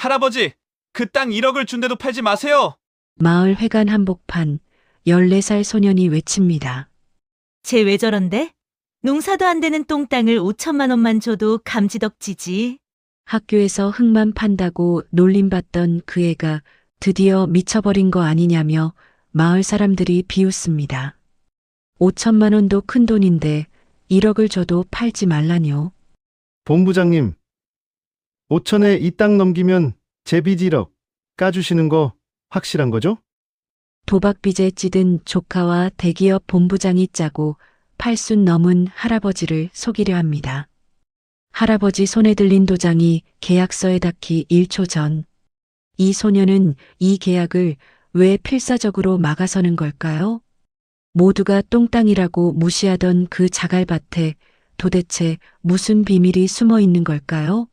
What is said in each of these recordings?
할아버지, 그 땅 1억을 준대도 팔지 마세요. 마을 회관 한복판 14살 소년이 외칩니다. 쟤 왜 저런데? 농사도 안 되는 똥땅을 5천만 원만 줘도 감지덕지지. 학교에서 흙만 판다고 놀림받던 그 애가 드디어 미쳐버린 거 아니냐며 마을 사람들이 비웃습니다. 5천만 원도 큰 돈인데 1억을 줘도 팔지 말라뇨. 본부장님, 5천에 이 땅 넘기면 제 빚 1억 까주시는 거 확실한 거죠? 도박빚에 찌든 조카와 대기업 본부장이 짜고 8순 넘은 할아버지를 속이려 합니다. 할아버지 손에 들린 도장이 계약서에 닿기 1초 전. 이 소녀는 이 계약을 왜 필사적으로 막아서는 걸까요? 모두가 똥땅이라고 무시하던 그 자갈밭에 도대체 무슨 비밀이 숨어 있는 걸까요?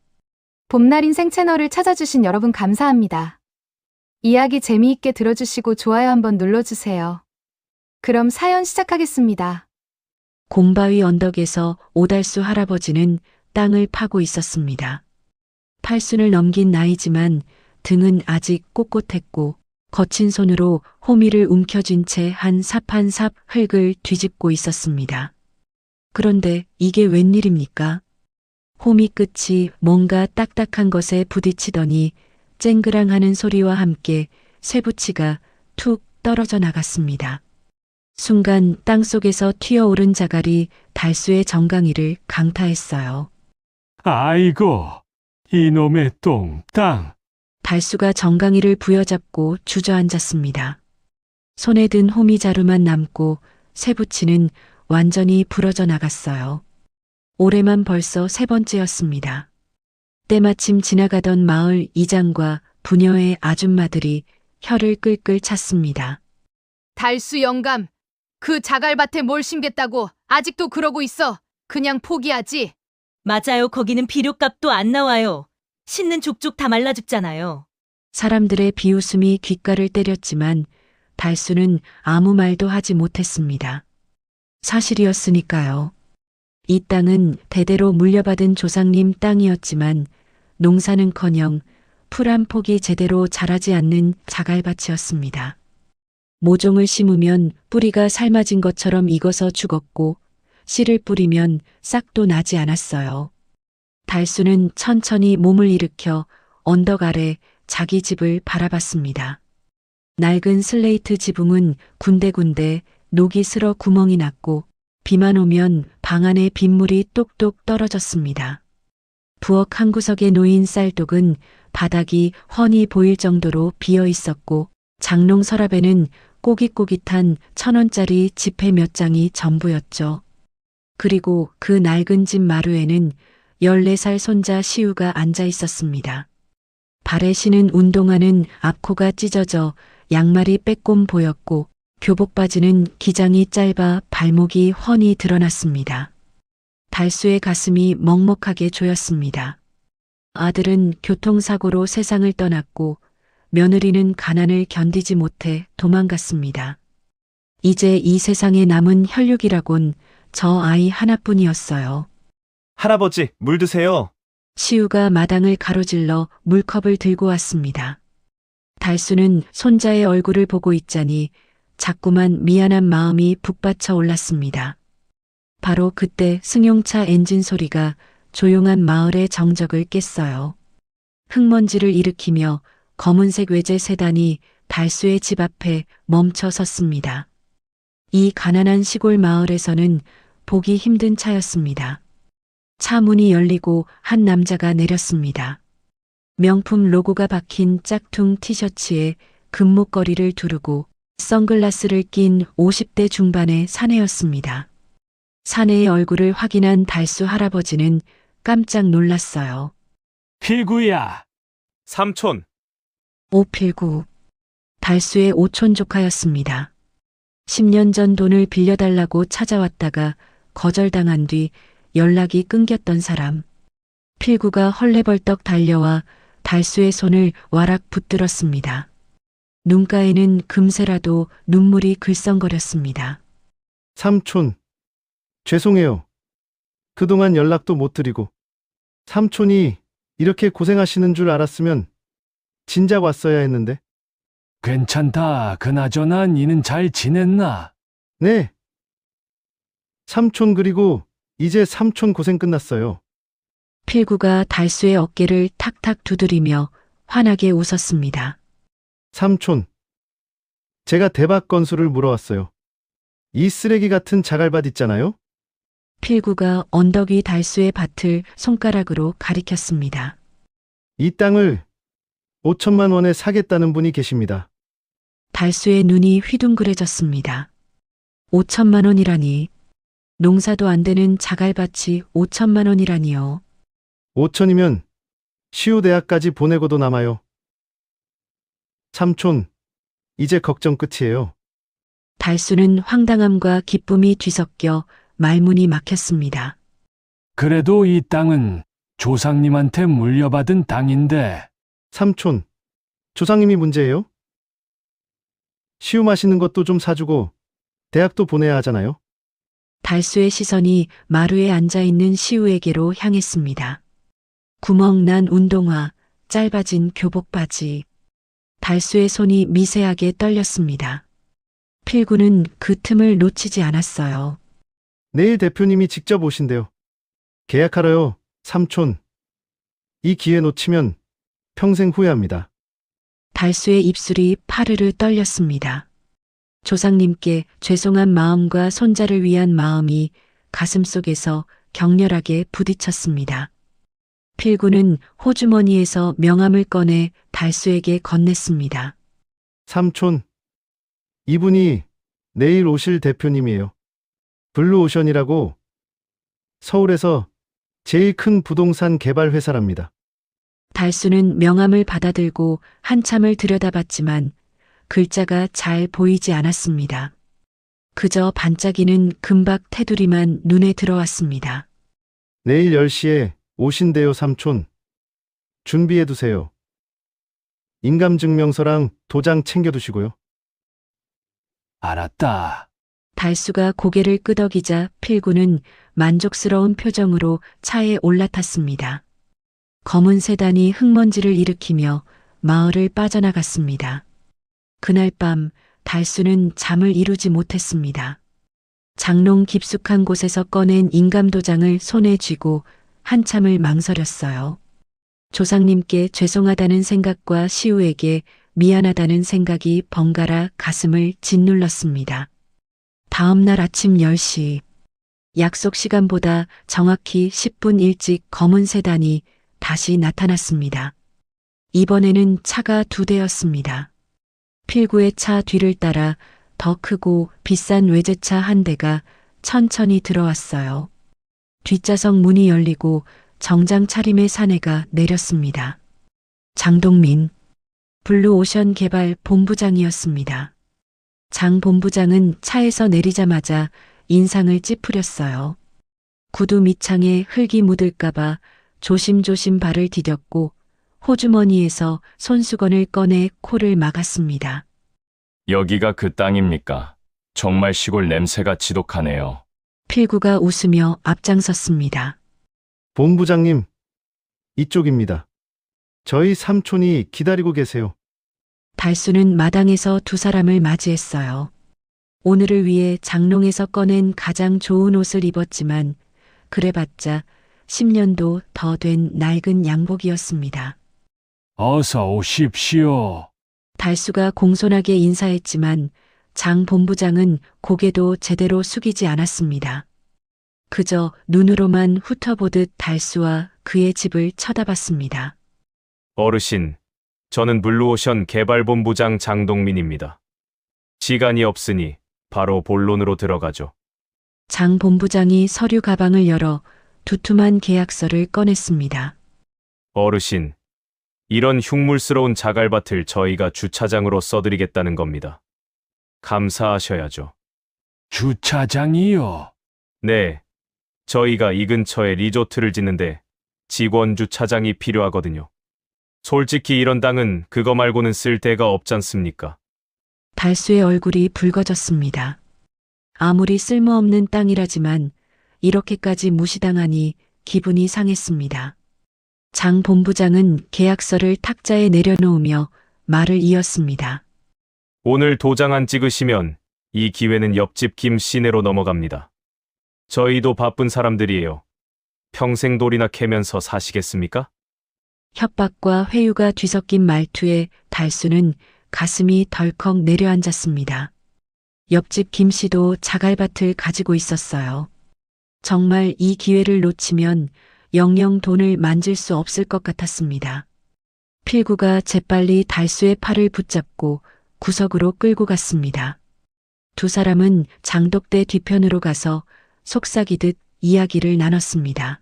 봄날 인생 채널을 찾아주신 여러분 감사합니다. 이야기 재미있게 들어주시고 좋아요 한번 눌러주세요. 그럼 사연 시작하겠습니다. 곰바위 언덕에서 오달수 할아버지는 땅을 파고 있었습니다. 8순을 넘긴 나이지만 등은 아직 꼿꼿했고 거친 손으로 호미를 움켜쥔 채 한 삽 한 삽 흙을 뒤집고 있었습니다. 그런데 이게 웬일입니까? 호미 끝이 뭔가 딱딱한 것에 부딪히더니 쨍그랑하는 소리와 함께 쇠붙이가 툭 떨어져 나갔습니다. 순간 땅속에서 튀어오른 자갈이 달수의 정강이를 강타했어요. 아이고, 이놈의 똥땅. 달수가 정강이를 부여잡고 주저앉았습니다. 손에 든 호미자루만 남고 쇠붙이는 완전히 부러져 나갔어요. 올해만 벌써 3번째였습니다. 때마침 지나가던 마을 이장과 부녀의 아줌마들이 혀를 끌끌 찼습니다. 달수 영감, 그 자갈밭에 뭘 심겠다고 아직도 그러고 있어. 그냥 포기하지. 맞아요. 거기는 비료값도 안 나와요. 씻는 족족 다 말라 죽잖아요. 사람들의 비웃음이 귓가를 때렸지만 달수는 아무 말도 하지 못했습니다. 사실이었으니까요. 이 땅은 대대로 물려받은 조상님 땅이었지만 농사는커녕 풀 한 폭이 제대로 자라지 않는 자갈밭이었습니다. 모종을 심으면 뿌리가 삶아진 것처럼 익어서 죽었고 씨를 뿌리면 싹도 나지 않았어요. 달수는 천천히 몸을 일으켜 언덕 아래 자기 집을 바라봤습니다. 낡은 슬레이트 지붕은 군데군데 녹이 슬어 구멍이 났고 비만 오면 방 안에 빗물이 똑똑 떨어졌습니다. 부엌 한 구석에 놓인 쌀독은 바닥이 훤히 보일 정도로 비어 있었고 장롱 서랍에는 꼬깃꼬깃한 1,000원짜리 지폐 몇 장이 전부였죠. 그리고 그 낡은 집 마루에는 14살 손자 시우가 앉아 있었습니다. 발에 신은 운동화는 앞코가 찢어져 양말이 빼꼼 보였고 교복 바지는 기장이 짧아 발목이 훤히 드러났습니다. 달수의 가슴이 먹먹하게 조였습니다. 아들은 교통사고로 세상을 떠났고 며느리는 가난을 견디지 못해 도망갔습니다. 이제 이 세상에 남은 혈육이라곤 저 아이 하나뿐이었어요. 할아버지, 물 드세요. 시우가 마당을 가로질러 물컵을 들고 왔습니다. 달수는 손자의 얼굴을 보고 있자니 자꾸만 미안한 마음이 북받쳐 올랐습니다. 바로 그때 승용차 엔진 소리가 조용한 마을의 정적을 깼어요. 흙먼지를 일으키며 검은색 외제 세단이 달수의 집 앞에 멈춰 섰습니다. 이 가난한 시골 마을에서는 보기 힘든 차였습니다. 차 문이 열리고 한 남자가 내렸습니다. 명품 로고가 박힌 짝퉁 티셔츠에 금목걸이를 두르고 선글라스를 낀 50대 중반의 사내였습니다. 사내의 얼굴을 확인한 달수 할아버지는 깜짝 놀랐어요. 필구야. 삼촌, 오필구. 달수의 오촌 조카였습니다. 10년 전 돈을 빌려달라고 찾아왔다가 거절당한 뒤 연락이 끊겼던 사람. 필구가 헐레벌떡 달려와 달수의 손을 와락 붙들었습니다. 눈가에는 금세라도 눈물이 글썽거렸습니다. 삼촌, 죄송해요. 그동안 연락도 못 드리고. 삼촌이 이렇게 고생하시는 줄 알았으면 진작 왔어야 했는데. 괜찮다. 그나저나 니는 잘 지냈나? 네. 삼촌 그리고 이제 삼촌 고생 끝났어요. 필구가 달수의 어깨를 탁탁 두드리며 환하게 웃었습니다. 삼촌. 제가 대박 건수를 물어왔어요. 이 쓰레기 같은 자갈밭 있잖아요? 필구가 언덕 위 달수의 밭을 손가락으로 가리켰습니다. 이 땅을 5천만 원에 사겠다는 분이 계십니다. 달수의 눈이 휘둥그레졌습니다. 5천만 원이라니. 농사도 안 되는 자갈밭이 5천만 원이라니요. 5천이면 시우대학까지 보내고도 남아요. 삼촌, 이제 걱정 끝이에요. 달수는 황당함과 기쁨이 뒤섞여 말문이 막혔습니다. 그래도 이 땅은 조상님한테 물려받은 땅인데 삼촌, 조상님이 문제예요? 시우 맛있는 것도 좀 사주고 대학도 보내야 하잖아요. 달수의 시선이 마루에 앉아있는 시우에게로 향했습니다. 구멍 난 운동화, 짧아진 교복 바지. 달수의 손이 미세하게 떨렸습니다. 필구는 그 틈을 놓치지 않았어요. 내일 대표님이 직접 오신대요. 계약하러요, 삼촌. 이 기회 놓치면 평생 후회합니다. 달수의 입술이 파르르 떨렸습니다. 조상님께 죄송한 마음과 손자를 위한 마음이 가슴속에서 격렬하게 부딪혔습니다. 필구는 호주머니에서 명함을 꺼내 달수에게 건넸습니다. 삼촌, 이분이 내일 오실 대표님이에요. 블루오션이라고 서울에서 제일 큰 부동산 개발 회사랍니다. 달수는 명함을 받아들고 한참을 들여다봤지만 글자가 잘 보이지 않았습니다. 그저 반짝이는 금박 테두리만 눈에 들어왔습니다. 내일 10시에 오신대요, 삼촌. 준비해두세요. 인감증명서랑 도장 챙겨두시고요. 알았다. 달수가 고개를 끄덕이자 필구는 만족스러운 표정으로 차에 올라탔습니다. 검은 세단이 흙먼지를 일으키며 마을을 빠져나갔습니다. 그날 밤 달수는 잠을 이루지 못했습니다. 장롱 깊숙한 곳에서 꺼낸 인감도장을 손에 쥐고 한참을 망설였어요. 조상님께 죄송하다는 생각과 시우에게 미안하다는 생각이 번갈아 가슴을 짓눌렀습니다. 다음 날 아침 10시, 약속 시간보다 정확히 10분 일찍 검은 세단이 다시 나타났습니다. 이번에는 차가 2대였습니다. 필구의 차 뒤를 따라 더 크고 비싼 외제차 한 대가 천천히 들어왔어요. 뒷좌석 문이 열리고 정장 차림의 사내가 내렸습니다. 장동민, 블루오션 개발 본부장이었습니다. 장 본부장은 차에서 내리자마자 인상을 찌푸렸어요. 구두 밑창에 흙이 묻을까봐 조심조심 발을 디뎠고 호주머니에서 손수건을 꺼내 코를 막았습니다. 여기가 그 땅입니까? 정말 시골 냄새가 지독하네요. 필구가 웃으며 앞장섰습니다. 본부장님, 이쪽입니다. 저희 삼촌이 기다리고 계세요. 달수는 마당에서 2사람을 맞이했어요. 오늘을 위해 장롱에서 꺼낸 가장 좋은 옷을 입었지만 그래봤자 10년도 더 된 낡은 양복이었습니다. 어서 오십시오. 달수가 공손하게 인사했지만 장 본부장은 고개도 제대로 숙이지 않았습니다. 그저 눈으로만 훑어보듯 달수와 그의 집을 쳐다봤습니다. 어르신, 저는 블루오션 개발본부장 장동민입니다. 시간이 없으니 바로 본론으로 들어가죠. 장 본부장이 서류 가방을 열어 두툼한 계약서를 꺼냈습니다. 어르신, 이런 흉물스러운 자갈밭을 저희가 주차장으로 써드리겠다는 겁니다. 감사하셔야죠. 주차장이요. 네, 저희가 이 근처에 리조트를 짓는데 직원 주차장이 필요하거든요. 솔직히 이런 땅은 그거 말고는 쓸 데가 없잖습니까? 달수의 얼굴이 붉어졌습니다. 아무리 쓸모없는 땅이라지만 이렇게까지 무시당하니 기분이 상했습니다. 장 본부장은 계약서를 탁자에 내려놓으며 말을 이었습니다. 오늘 도장 안 찍으시면 이 기회는 옆집 김 씨네로 넘어갑니다. 저희도 바쁜 사람들이에요. 평생 돌이나 캐면서 사시겠습니까? 협박과 회유가 뒤섞인 말투에 달수는 가슴이 덜컥 내려앉았습니다. 옆집 김 씨도 자갈밭을 가지고 있었어요. 정말 이 기회를 놓치면 영영 돈을 만질 수 없을 것 같았습니다. 필구가 재빨리 달수의 팔을 붙잡고 구석으로 끌고 갔습니다. 두 사람은 장독대 뒤편으로 가서 속삭이듯 이야기를 나눴습니다.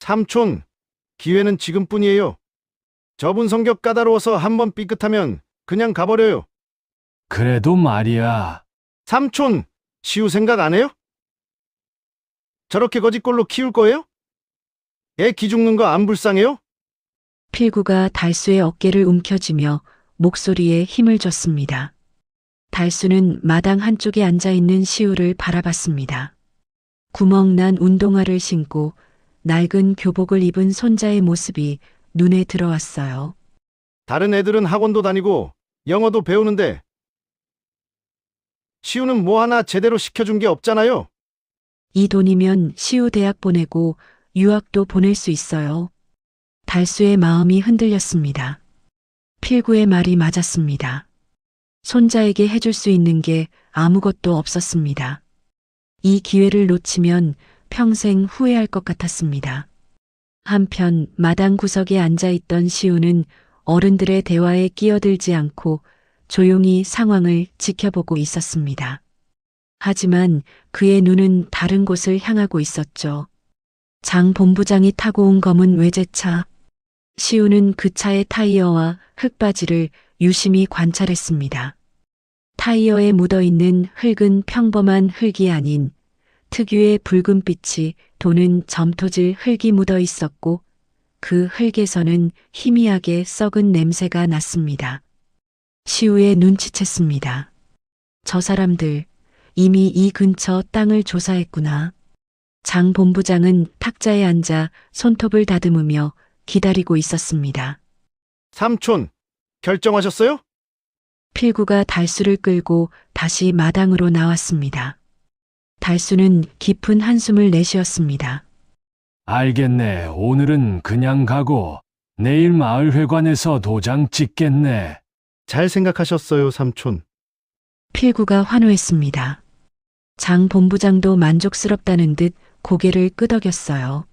삼촌, 기회는 지금뿐이에요. 저분 성격 까다로워서 한번 삐끗하면 그냥 가버려요. 그래도 말이야. 삼촌, 시우 생각 안 해요? 저렇게 거짓골로 키울 거예요? 애 기죽는 거 안 불쌍해요? 필구가 달수의 어깨를 움켜쥐며 목소리에 힘을 줬습니다. 달수는 마당 한쪽에 앉아있는 시우를 바라봤습니다. 구멍난 운동화를 신고 낡은 교복을 입은 손자의 모습이 눈에 들어왔어요. 다른 애들은 학원도 다니고 영어도 배우는데 시우는 뭐 하나 제대로 시켜준 게 없잖아요. 이 돈이면 시우 대학 보내고 유학도 보낼 수 있어요. 달수의 마음이 흔들렸습니다. 필구의 말이 맞았습니다. 손자에게 해줄 수 있는 게 아무것도 없었습니다. 이 기회를 놓치면 평생 후회할 것 같았습니다. 한편 마당 구석에 앉아있던 시우는 어른들의 대화에 끼어들지 않고 조용히 상황을 지켜보고 있었습니다. 하지만 그의 눈은 다른 곳을 향하고 있었죠. 장 본부장이 타고 온 검은 외제차. 시우는 그 차의 타이어와 흙바지를 유심히 관찰했습니다. 타이어에 묻어있는 흙은 평범한 흙이 아닌 특유의 붉은 빛이 도는 점토질 흙이 묻어 있었고 그 흙에서는 희미하게 썩은 냄새가 났습니다. 시우의 눈치챘습니다. 저 사람들 이미 이 근처 땅을 조사했구나. 장 본부장은 탁자에 앉아 손톱을 다듬으며 기다리고 있었습니다. 삼촌, 결정하셨어요? 필구가 달수를 끌고 다시 마당으로 나왔습니다. 달수는 깊은 한숨을 내쉬었습니다. 알겠네. 오늘은 그냥 가고 내일 마을회관에서 도장 찍겠네. 잘 생각하셨어요, 삼촌. 필구가 환호했습니다. 장 본부장도 만족스럽다는 듯 고개를 끄덕였어요.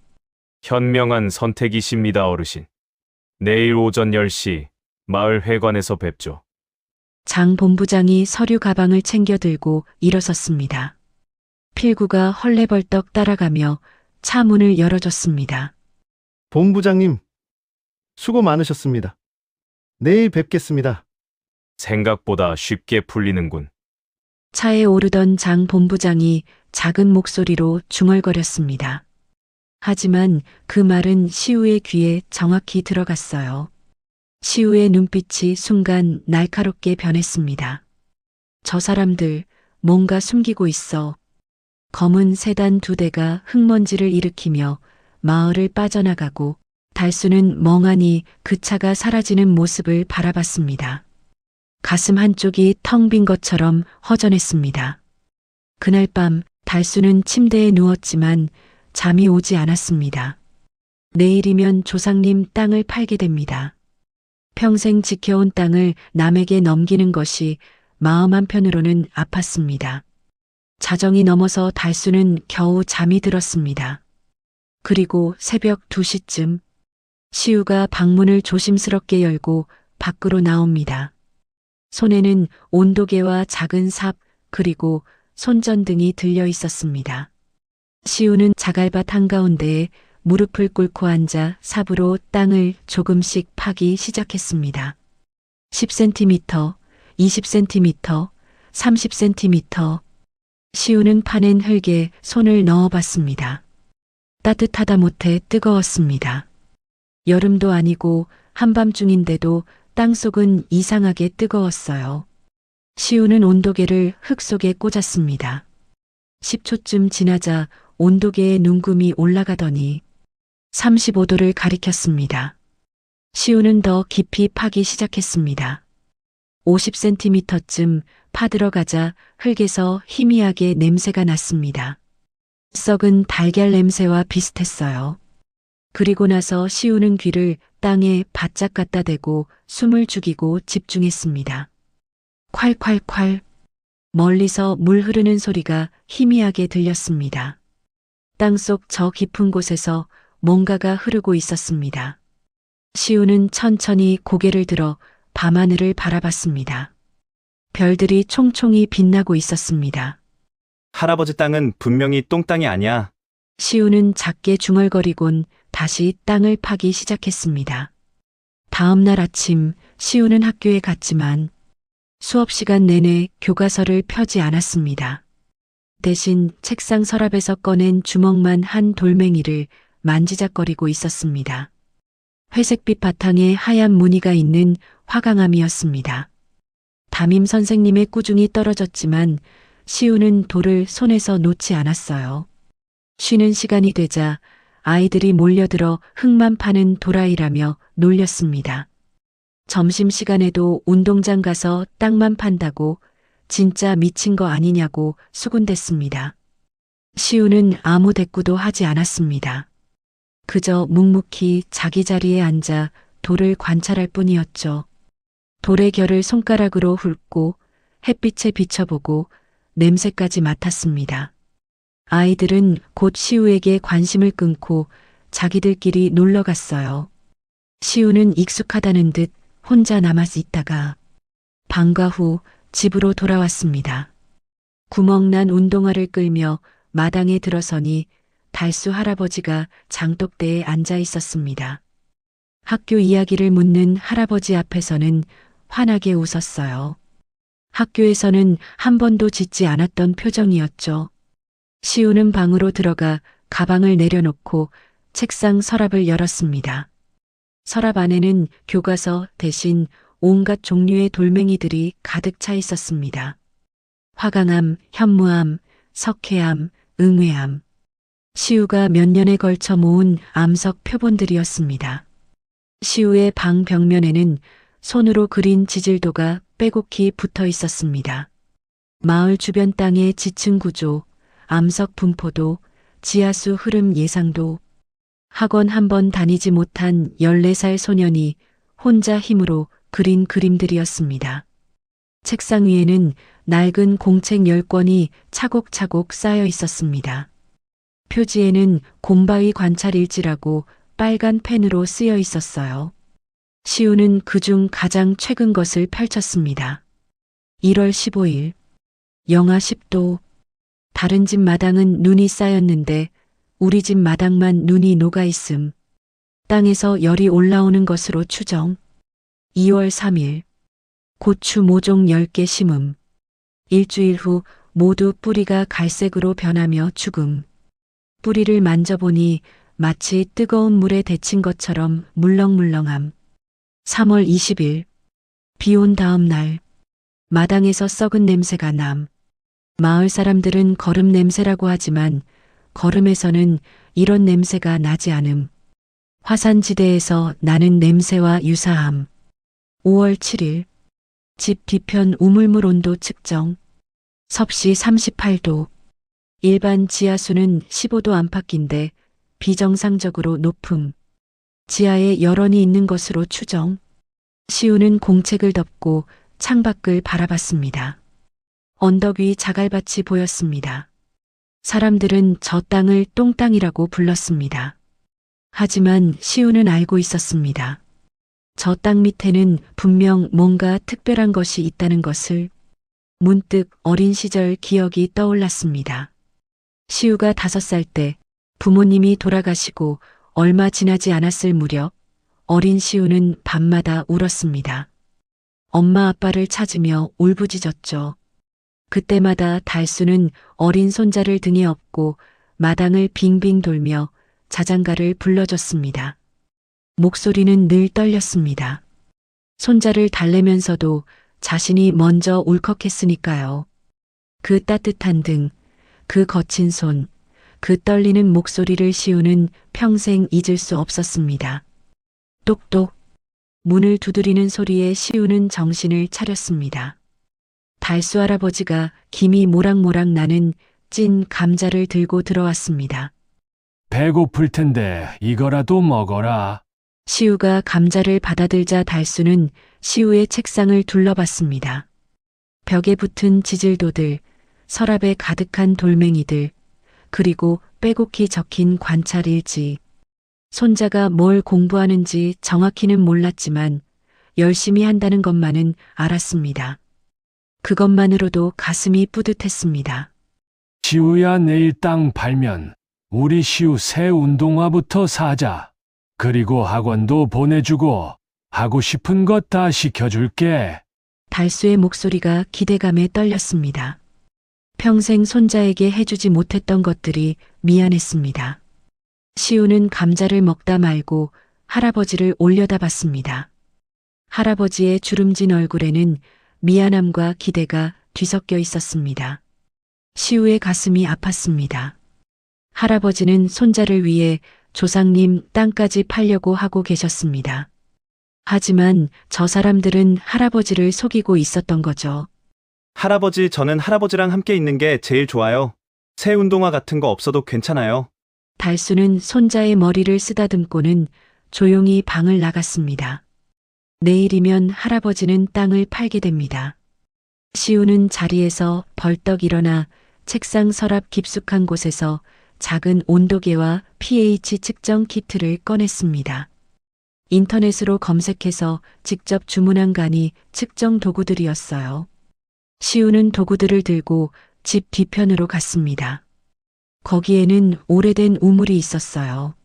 현명한 선택이십니다, 어르신. 내일 오전 10시 마을 회관에서 뵙죠. 장 본부장이 서류 가방을 챙겨 들고 일어섰습니다. 필구가 헐레벌떡 따라가며 차 문을 열어줬습니다. 본부장님, 수고 많으셨습니다. 내일 뵙겠습니다. 생각보다 쉽게 풀리는군. 차에 오르던 장 본부장이 작은 목소리로 중얼거렸습니다. 하지만 그 말은 시우의 귀에 정확히 들어갔어요. 시우의 눈빛이 순간 날카롭게 변했습니다. 저 사람들 뭔가 숨기고 있어. 검은 세단 2대가 흙먼지를 일으키며 마을을 빠져나가고 달수는 멍하니 그 차가 사라지는 모습을 바라봤습니다. 가슴 한쪽이 텅 빈 것처럼 허전했습니다. 그날 밤 달수는 침대에 누웠지만 잠이 오지 않았습니다. 내일이면 조상님 땅을 팔게 됩니다. 평생 지켜온 땅을 남에게 넘기는 것이 마음 한편으로는 아팠습니다. 자정이 넘어서 달수는 겨우 잠이 들었습니다. 그리고 새벽 2시쯤 시우가 방문을 조심스럽게 열고 밖으로 나옵니다. 손에는 온도계와 작은 삽 그리고 손전등이 들려 있었습니다. 시우는 자갈밭 한가운데에 무릎을 꿇고 앉아 삽으로 땅을 조금씩 파기 시작했습니다. 10cm, 20cm, 30cm. 시우는 파낸 흙에 손을 넣어봤습니다. 따뜻하다 못해 뜨거웠습니다. 여름도 아니고 한밤중인데도 땅속은 이상하게 뜨거웠어요. 시우는 온도계를 흙 속에 꽂았습니다. 10초쯤 지나자 온도계의 눈금이 올라가더니 35도를 가리켰습니다. 시우는 더 깊이 파기 시작했습니다. 50cm쯤 파들어가자 흙에서 희미하게 냄새가 났습니다. 썩은 달걀 냄새와 비슷했어요. 그리고 나서 시우는 귀를 땅에 바짝 갖다 대고 숨을 죽이고 집중했습니다. 콸콸콸. 멀리서 물 흐르는 소리가 희미하게 들렸습니다. 땅속 저 깊은 곳에서 뭔가가 흐르고 있었습니다. 시우는 천천히 고개를 들어 밤하늘을 바라봤습니다. 별들이 총총히 빛나고 있었습니다. 할아버지 땅은 분명히 똥땅이 아니야. 시우는 작게 중얼거리곤 다시 땅을 파기 시작했습니다. 다음 날 아침 시우는 학교에 갔지만 수업 시간 내내 교과서를 펴지 않았습니다. 대신 책상 서랍에서 꺼낸 주먹만 한 돌멩이를 만지작거리고 있었습니다. 회색빛 바탕에 하얀 무늬가 있는 화강암이었습니다. 담임 선생님의 꾸중이 떨어졌지만 시우는 돌을 손에서 놓지 않았어요. 쉬는 시간이 되자 아이들이 몰려들어 흙만 파는 도라이라며 놀렸습니다. 점심시간에도 운동장 가서 땅만 판다고 진짜 미친 거 아니냐고 수군댔습니다. 시우는 아무 대꾸도 하지 않았습니다. 그저 묵묵히 자기 자리에 앉아 돌을 관찰할 뿐이었죠. 돌의 결을 손가락으로 훑고 햇빛에 비춰보고 냄새까지 맡았습니다. 아이들은 곧 시우에게 관심을 끊고 자기들끼리 놀러 갔어요. 시우는 익숙하다는 듯 혼자 남아 있다가 방과 후 집으로 돌아왔습니다. 구멍난 운동화를 끌며 마당에 들어서니 달수 할아버지가 장독대에 앉아 있었습니다. 학교 이야기를 묻는 할아버지 앞에서는 환하게 웃었어요. 학교에서는 한 번도 짖지 않았던 표정이었죠. 시우는 방으로 들어가 가방을 내려놓고 책상 서랍을 열었습니다. 서랍 안에는 교과서 대신 온갖 종류의 돌멩이들이 가득 차 있었습니다. 화강암, 현무암, 석회암, 응회암. 시우가 몇 년에 걸쳐 모은 암석 표본들이었습니다. 시우의 방 벽면에는 손으로 그린 지질도가 빼곡히 붙어 있었습니다. 마을 주변 땅의 지층 구조, 암석 분포도, 지하수 흐름 예상도, 학원 한 번 다니지 못한 14살 소년이 혼자 힘으로 그린 그림들이었습니다. 책상 위에는 낡은 공책 10권이 차곡차곡 쌓여 있었습니다. 표지에는 곰바위 관찰 일지라고 빨간 펜으로 쓰여 있었어요. 시우는 그중 가장 최근 것을 펼쳤습니다. 1월 15일, 영하 10도. 다른 집 마당은 눈이 쌓였는데 우리 집 마당만 눈이 녹아 있음. 땅에서 열이 올라오는 것으로 추정. 2월 3일, 고추 모종 10개 심음. 일주일 후 모두 뿌리가 갈색으로 변하며 죽음. 뿌리를 만져보니 마치 뜨거운 물에 데친 것처럼 물렁물렁함. 3월 20일, 비 온 다음 날, 마당에서 썩은 냄새가 남. 마을 사람들은 거름 냄새라고 하지만 거름에서는 이런 냄새가 나지 않음. 화산지대에서 나는 냄새와 유사함. 5월 7일, 집 뒤편 우물물 온도 측정. 섭씨 38도. 일반 지하수는 15도 안팎인데 비정상적으로 높음. 지하에 열원이 있는 것으로 추정. 시우는 공책을 덮고 창밖을 바라봤습니다. 언덕 위 자갈밭이 보였습니다. 사람들은 저 땅을 똥땅이라고 불렀습니다. 하지만 시우는 알고 있었습니다. 저 땅 밑에는 분명 뭔가 특별한 것이 있다는 것을. 문득 어린 시절 기억이 떠올랐습니다. 시우가 5살 때 부모님이 돌아가시고 얼마 지나지 않았을 무렵 어린 시우는 밤마다 울었습니다. 엄마 아빠를 찾으며 울부짖었죠. 그때마다 달수는 어린 손자를 등에 업고 마당을 빙빙 돌며 자장가를 불러줬습니다. 목소리는 늘 떨렸습니다. 손자를 달래면서도 자신이 먼저 울컥했으니까요. 그 따뜻한 등, 그 거친 손, 그 떨리는 목소리를 시우는 평생 잊을 수 없었습니다. 똑똑. 문을 두드리는 소리에 시우는 정신을 차렸습니다. 달수 할아버지가 김이 모락모락 나는 찐 감자를 들고 들어왔습니다. 배고플 텐데 이거라도 먹어라. 시우가 감자를 받아들자 달수는 시우의 책상을 둘러봤습니다. 벽에 붙은 지질도들, 서랍에 가득한 돌멩이들, 그리고 빼곡히 적힌 관찰일지. 손자가 뭘 공부하는지 정확히는 몰랐지만 열심히 한다는 것만은 알았습니다. 그것만으로도 가슴이 뿌듯했습니다. 시우야, 내일 땅 팔면 우리 시우 새 운동화부터 사자. 그리고 학원도 보내주고 하고 싶은 것 다 시켜줄게. 달수의 목소리가 기대감에 떨렸습니다. 평생 손자에게 해주지 못했던 것들이 미안했습니다. 시우는 감자를 먹다 말고 할아버지를 올려다봤습니다. 할아버지의 주름진 얼굴에는 미안함과 기대가 뒤섞여 있었습니다. 시우의 가슴이 아팠습니다. 할아버지는 손자를 위해 조상님 땅까지 팔려고 하고 계셨습니다. 하지만 저 사람들은 할아버지를 속이고 있었던 거죠. 할아버지, 저는 할아버지랑 함께 있는 게 제일 좋아요. 새 운동화 같은 거 없어도 괜찮아요. 달수는 손자의 머리를 쓰다듬고는 조용히 방을 나갔습니다. 내일이면 할아버지는 땅을 팔게 됩니다. 시우는 자리에서 벌떡 일어나 책상 서랍 깊숙한 곳에서 작은 온도계와 pH 측정 키트를 꺼냈습니다. 인터넷으로 검색해서 직접 주문한 간이 측정 도구들이었어요. 시우는 도구들을 들고 집 뒤편으로 갔습니다. 거기에는 오래된 우물이 있었어요.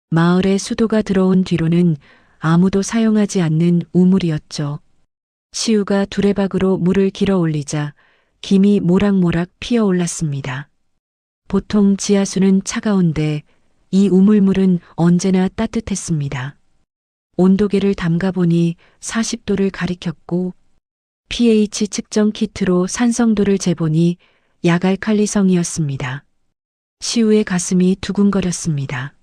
마을에 수도가 들어온 뒤로는 아무도 사용하지 않는 우물이었죠. 시우가 두레박으로 물을 길어 올리자 김이 모락모락 피어올랐습니다. 보통 지하수는 차가운데 이 우물물은 언제나 따뜻했습니다. 온도계를 담가보니 40도를 가리켰고 pH 측정 키트로 산성도를 재보니 약알칼리성이었습니다. 시우의 가슴이 두근거렸습니다.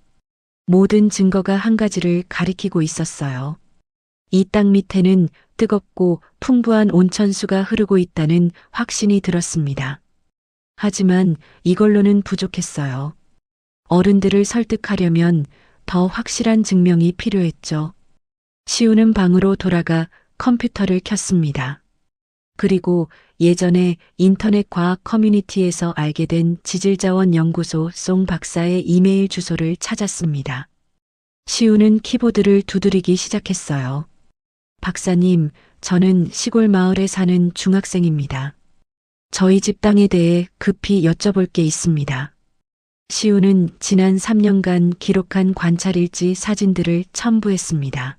모든 증거가 한 가지를 가리키고 있었어요. 이 땅 밑에는 뜨겁고 풍부한 온천수가 흐르고 있다는 확신이 들었습니다. 하지만 이걸로는 부족했어요. 어른들을 설득하려면 더 확실한 증명이 필요했죠. 시우는 방으로 돌아가 컴퓨터를 켰습니다. 그리고 예전에 인터넷 과학 커뮤니티에서 알게 된 지질자원연구소 송 박사의 이메일 주소를 찾았습니다. 시우는 키보드를 두드리기 시작했어요. 박사님, 저는 시골 마을에 사는 중학생입니다. 저희 집 땅에 대해 급히 여쭤볼 게 있습니다. 시우는 지난 3년간 기록한 관찰일지 사진들을 첨부했습니다.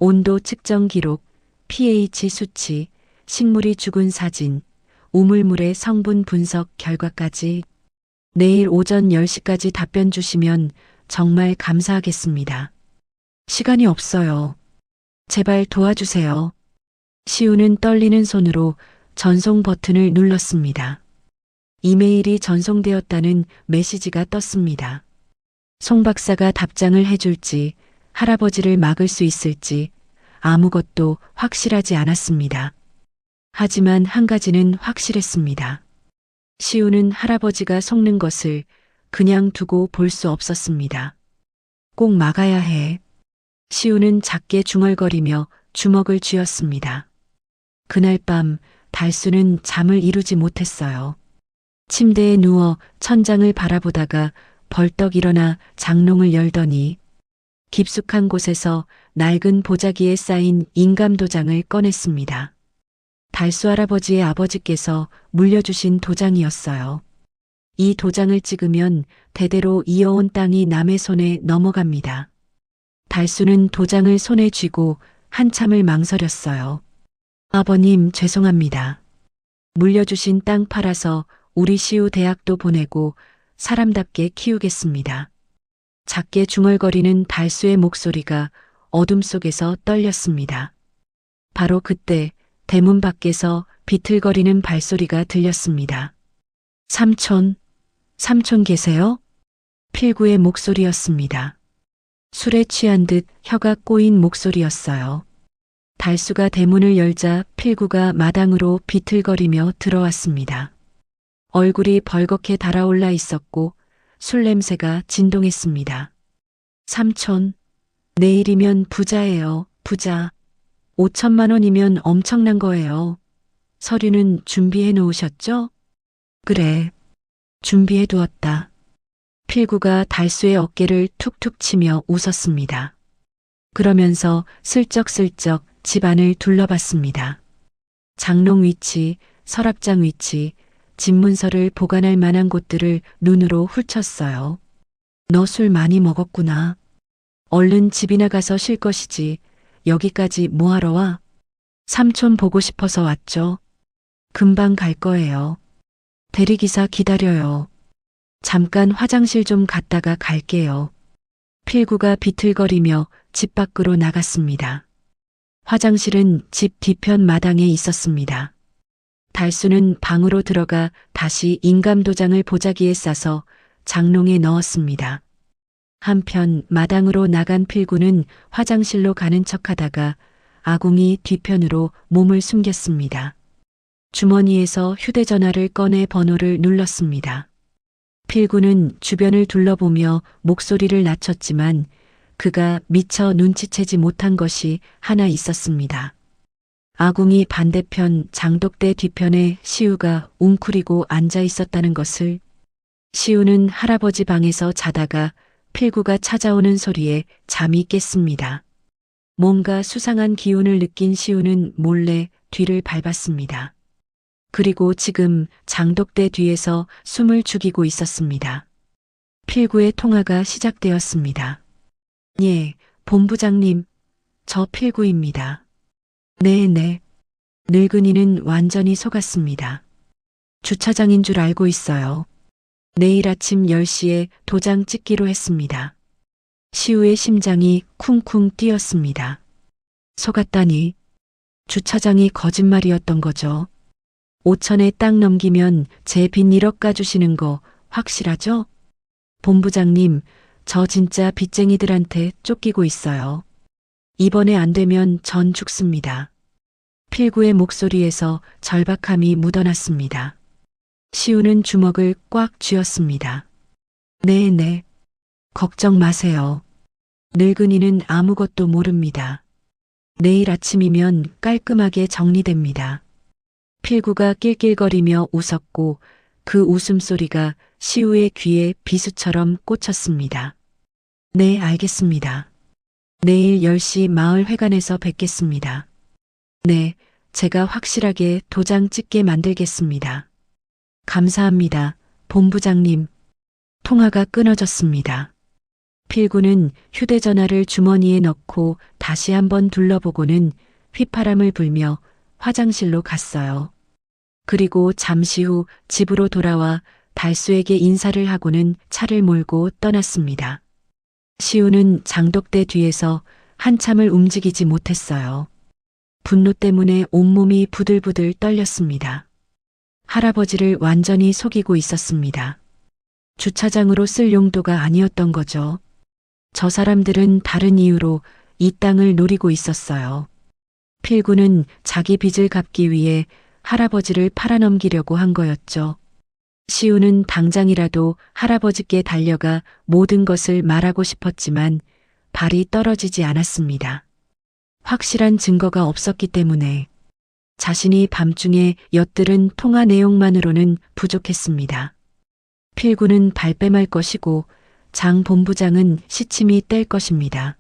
온도 측정 기록, pH 수치, 식물이 죽은 사진, 우물물의 성분 분석 결과까지. 내일 오전 10시까지 답변 주시면 정말 감사하겠습니다. 시간이 없어요. 제발 도와주세요. 시우는 떨리는 손으로 전송 버튼을 눌렀습니다. 이메일이 전송되었다는 메시지가 떴습니다. 송 박사가 답장을 해줄지, 할아버지를 막을 수 있을지 아무것도 확실하지 않았습니다. 하지만 한 가지는 확실했습니다. 시우는 할아버지가 속는 것을 그냥 두고 볼 수 없었습니다. 꼭 막아야 해. 시우는 작게 중얼거리며 주먹을 쥐었습니다. 그날 밤 달수는 잠을 이루지 못했어요. 침대에 누워 천장을 바라보다가 벌떡 일어나 장롱을 열더니 깊숙한 곳에서 낡은 보자기에 쌓인 인감도장을 꺼냈습니다. 달수 할아버지의 아버지께서 물려주신 도장이었어요. 이 도장을 찍으면 대대로 이어온 땅이 남의 손에 넘어갑니다. 달수는 도장을 손에 쥐고 한참을 망설였어요. 아버님, 죄송합니다. 물려주신 땅 팔아서 우리 시우 대학도 보내고 사람답게 키우겠습니다. 작게 중얼거리는 달수의 목소리가 어둠 속에서 떨렸습니다. 바로 그때 대문 밖에서 비틀거리는 발소리가 들렸습니다. 삼촌, 삼촌 계세요? 필구의 목소리였습니다. 술에 취한 듯 혀가 꼬인 목소리였어요. 달수가 대문을 열자 필구가 마당으로 비틀거리며 들어왔습니다. 얼굴이 벌겋게 달아올라 있었고 술 냄새가 진동했습니다. 삼촌, 내일이면 부자예요, 부자. 5천만 원이면 엄청난 거예요. 서류는 준비해 놓으셨죠? 그래, 준비해 두었다. 필구가 달수의 어깨를 툭툭 치며 웃었습니다. 그러면서 슬쩍슬쩍 집안을 둘러봤습니다. 장롱 위치, 서랍장 위치, 집문서를 보관할 만한 곳들을 눈으로 훑었어요. 너 술 많이 먹었구나. 얼른 집이나 가서 쉴 것이지. 여기까지 뭐하러 와? 삼촌 보고 싶어서 왔죠. 금방 갈 거예요. 대리기사 기다려요. 잠깐 화장실 좀 갔다가 갈게요. 필구가 비틀거리며 집 밖으로 나갔습니다. 화장실은 집 뒤편 마당에 있었습니다. 달수는 방으로 들어가 다시 인감도장을 보자기에 싸서 장롱에 넣었습니다. 한편 마당으로 나간 필구는 화장실로 가는 척하다가 아궁이 뒤편으로 몸을 숨겼습니다. 주머니에서 휴대전화를 꺼내 번호를 눌렀습니다. 필구는 주변을 둘러보며 목소리를 낮췄지만 그가 미처 눈치채지 못한 것이 하나 있었습니다. 아궁이 반대편 장독대 뒤편에 시우가 웅크리고 앉아 있었다는 것을. 시우는 할아버지 방에서 자다가 필구가 찾아오는 소리에 잠이 깼습니다. 뭔가 수상한 기운을 느낀 시우는 몰래 뒤를 밟았습니다. 그리고 지금 장독대 뒤에서 숨을 죽이고 있었습니다. 필구의 통화가 시작되었습니다. 예, 본부장님, 저 필구입니다. 네네. 늙은이는 완전히 속았습니다. 주차장인 줄 알고 있어요. 내일 아침 10시에 도장 찍기로 했습니다. 시우의 심장이 쿵쿵 뛰었습니다. 속았다니. 주차장이 거짓말이었던 거죠. 5천에 땅 넘기면 제 빚 1억 까주시는 거 확실하죠? 본부장님, 저 진짜 빚쟁이들한테 쫓기고 있어요. 이번에 안 되면 전 죽습니다. 필구의 목소리에서 절박함이 묻어났습니다. 시우는 주먹을 꽉 쥐었습니다. 네네. 걱정 마세요. 늙은이는 아무것도 모릅니다. 내일 아침이면 깔끔하게 정리됩니다. 필구가 낄낄거리며 웃었고 그 웃음소리가 시우의 귀에 비수처럼 꽂혔습니다. 네, 알겠습니다. 내일 10시 마을회관에서 뵙겠습니다. 네, 제가 확실하게 도장 찍게 만들겠습니다. 감사합니다, 본부장님. 통화가 끊어졌습니다. 필구는 휴대전화를 주머니에 넣고 다시 한번 둘러보고는 휘파람을 불며 화장실로 갔어요. 그리고 잠시 후 집으로 돌아와 달수에게 인사를 하고는 차를 몰고 떠났습니다. 시우는 장독대 뒤에서 한참을 움직이지 못했어요. 분노 때문에 온몸이 부들부들 떨렸습니다. 할아버지를 완전히 속이고 있었습니다. 주차장으로 쓸 용도가 아니었던 거죠. 저 사람들은 다른 이유로 이 땅을 노리고 있었어요. 필구는 자기 빚을 갚기 위해 할아버지를 팔아넘기려고 한 거였죠. 시우는 당장이라도 할아버지께 달려가 모든 것을 말하고 싶었지만 발이 떨어지지 않았습니다. 확실한 증거가 없었기 때문에 자신이 밤중에 엿들은 통화 내용만으로는 부족했습니다. 필구는 발뺌할 것이고 장 본부장은 시침이 뗄 것입니다.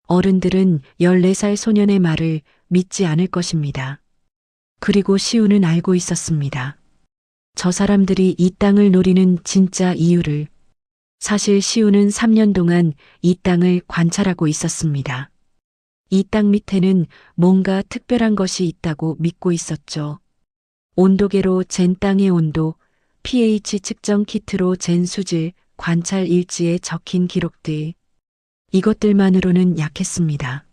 어른들은 14살 소년의 말을 믿지 않을 것입니다. 그리고 시우는 알고 있었습니다. 저 사람들이 이 땅을 노리는 진짜 이유를. 사실 시우는 3년 동안 이 땅을 관찰하고 있었습니다. 이 땅 밑에는 뭔가 특별한 것이 있다고 믿고 있었죠. 온도계로 잰 땅의 온도, pH 측정 키트로 잰 수질, 관찰 일지에 적힌 기록들. 이것들만으로는 약했습니다.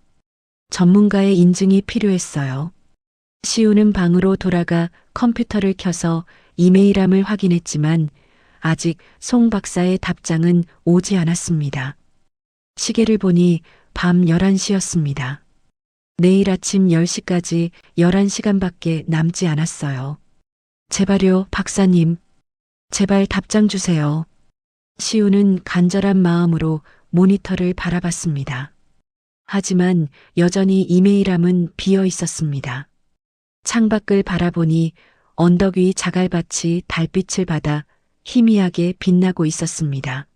전문가의 인증이 필요했어요. 시우는 방으로 돌아가 컴퓨터를 켜서 이메일함을 확인했지만 아직 송 박사의 답장은 오지 않았습니다. 시계를 보니 밤 11시였습니다. 내일 아침 10시까지 11시간밖에 남지 않았어요. 제발요, 박사님. 제발 답장 주세요. 시우는 간절한 마음으로 모니터를 바라봤습니다. 하지만 여전히 이메일함은 비어 있었습니다. 창밖을 바라보니 언덕 위 자갈밭이 달빛을 받아 희미하게 빛나고 있었습니다.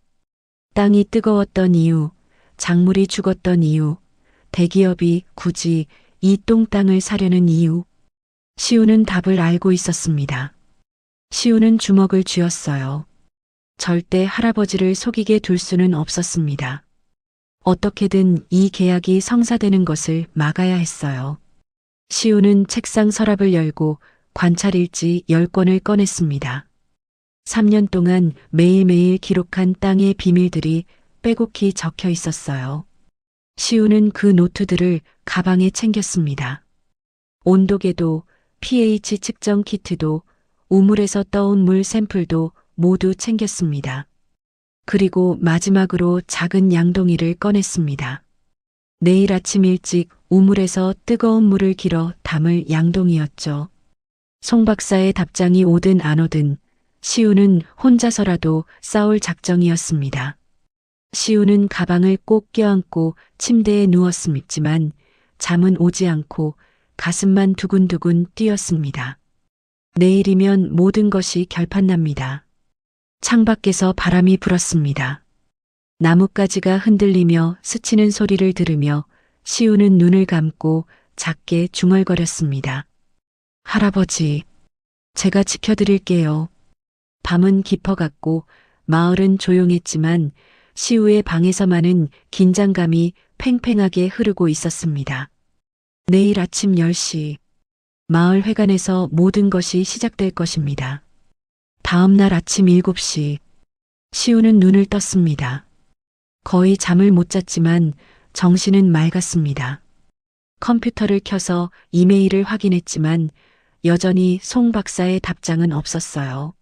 땅이 뜨거웠던 이유, 작물이 죽었던 이유, 대기업이 굳이 이 똥땅을 사려는 이유. 시우는 답을 알고 있었습니다. 시우는 주먹을 쥐었어요. 절대 할아버지를 속이게 둘 수는 없었습니다. 어떻게든 이 계약이 성사되는 것을 막아야 했어요. 시우는 책상 서랍을 열고 관찰일지 10권을 꺼냈습니다. 3년 동안 매일매일 기록한 땅의 비밀들이 빼곡히 적혀 있었어요. 시우는 그 노트들을 가방에 챙겼습니다. 온도계도, pH 측정 키트도, 우물에서 떠온 물 샘플도 모두 챙겼습니다. 그리고 마지막으로 작은 양동이를 꺼냈습니다. 내일 아침 일찍 우물에서 뜨거운 물을 길어 담을 양동이였죠. 송 박사의 답장이 오든 안 오든 시우는 혼자서라도 싸울 작정이었습니다. 시우는 가방을 꼭 껴안고 침대에 누웠습니다만 잠은 오지 않고 가슴만 두근두근 뛰었습니다. 내일이면 모든 것이 결판납니다. 창밖에서 바람이 불었습니다. 나뭇가지가 흔들리며 스치는 소리를 들으며 시우는 눈을 감고 작게 중얼거렸습니다. 할아버지, 제가 지켜드릴게요. 밤은 깊어갔고 마을은 조용했지만 시우의 방에서만은 긴장감이 팽팽하게 흐르고 있었습니다. 내일 아침 10시, 마을 회관에서 모든 것이 시작될 것입니다. 다음 날 아침 7시, 시우는 눈을 떴습니다. 거의 잠을 못 잤지만 정신은 맑았습니다. 컴퓨터를 켜서 이메일을 확인했지만 여전히 송 박사의 답장은 없었어요.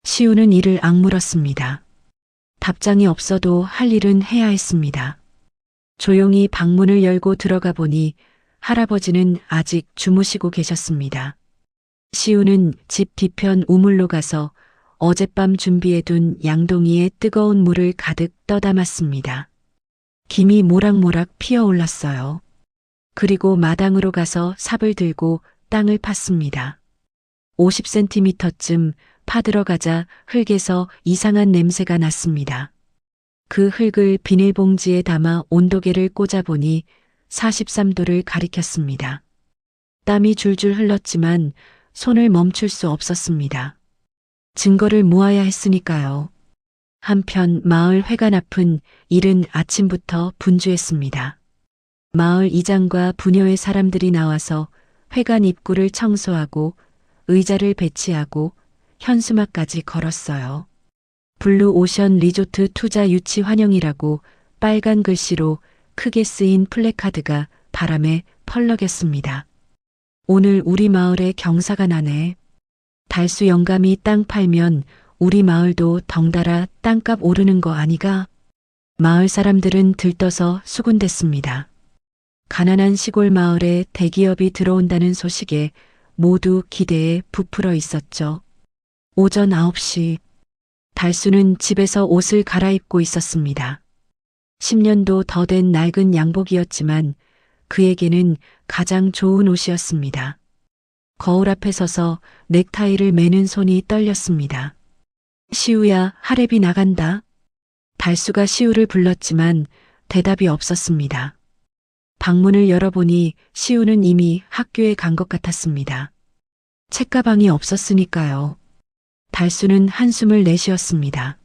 시우는 이를 악물었습니다. 답장이 없어도 할 일은 해야 했습니다. 조용히 방문을 열고 들어가 보니 할아버지는 아직 주무시고 계셨습니다. 시우는 집 뒤편 우물로 가서 어젯밤 준비해둔 양동이에 뜨거운 물을 가득 떠담았습니다. 김이 모락모락 피어올랐어요. 그리고 마당으로 가서 삽을 들고 땅을 팠습니다. 50cm쯤 파들어가자 흙에서 이상한 냄새가 났습니다. 그 흙을 비닐봉지에 담아 온도계를 꽂아보니 43도를 가리켰습니다. 땀이 줄줄 흘렀지만 손을 멈출 수 없었습니다. 증거를 모아야 했으니까요. 한편 마을 회관 앞은 이른 아침부터 분주했습니다. 마을 이장과 부녀의 사람들이 나와서 회관 입구를 청소하고 의자를 배치하고 현수막까지 걸었어요. 블루 오션 리조트 투자 유치 환영이라고 빨간 글씨로 크게 쓰인 플래카드가 바람에 펄럭였습니다. 오늘 우리 마을에 경사가 나네. 달수 영감이 땅 팔면 우리 마을도 덩달아 땅값 오르는 거 아니가? 마을 사람들은 들떠서 수군댔습니다. 가난한 시골 마을에 대기업이 들어온다는 소식에 모두 기대에 부풀어 있었죠. 오전 9시, 달수는 집에서 옷을 갈아입고 있었습니다. 10년도 더 된 낡은 양복이었지만 그에게는 가장 좋은 옷이었습니다. 거울 앞에 서서 넥타이를 매는 손이 떨렸습니다. 시우야, 할애비 나간다. 달수가 시우를 불렀지만 대답이 없었습니다. 방문을 열어보니 시우는 이미 학교에 간 것 같았습니다. 책가방이 없었으니까요. 달수는 한숨을 내쉬었습니다.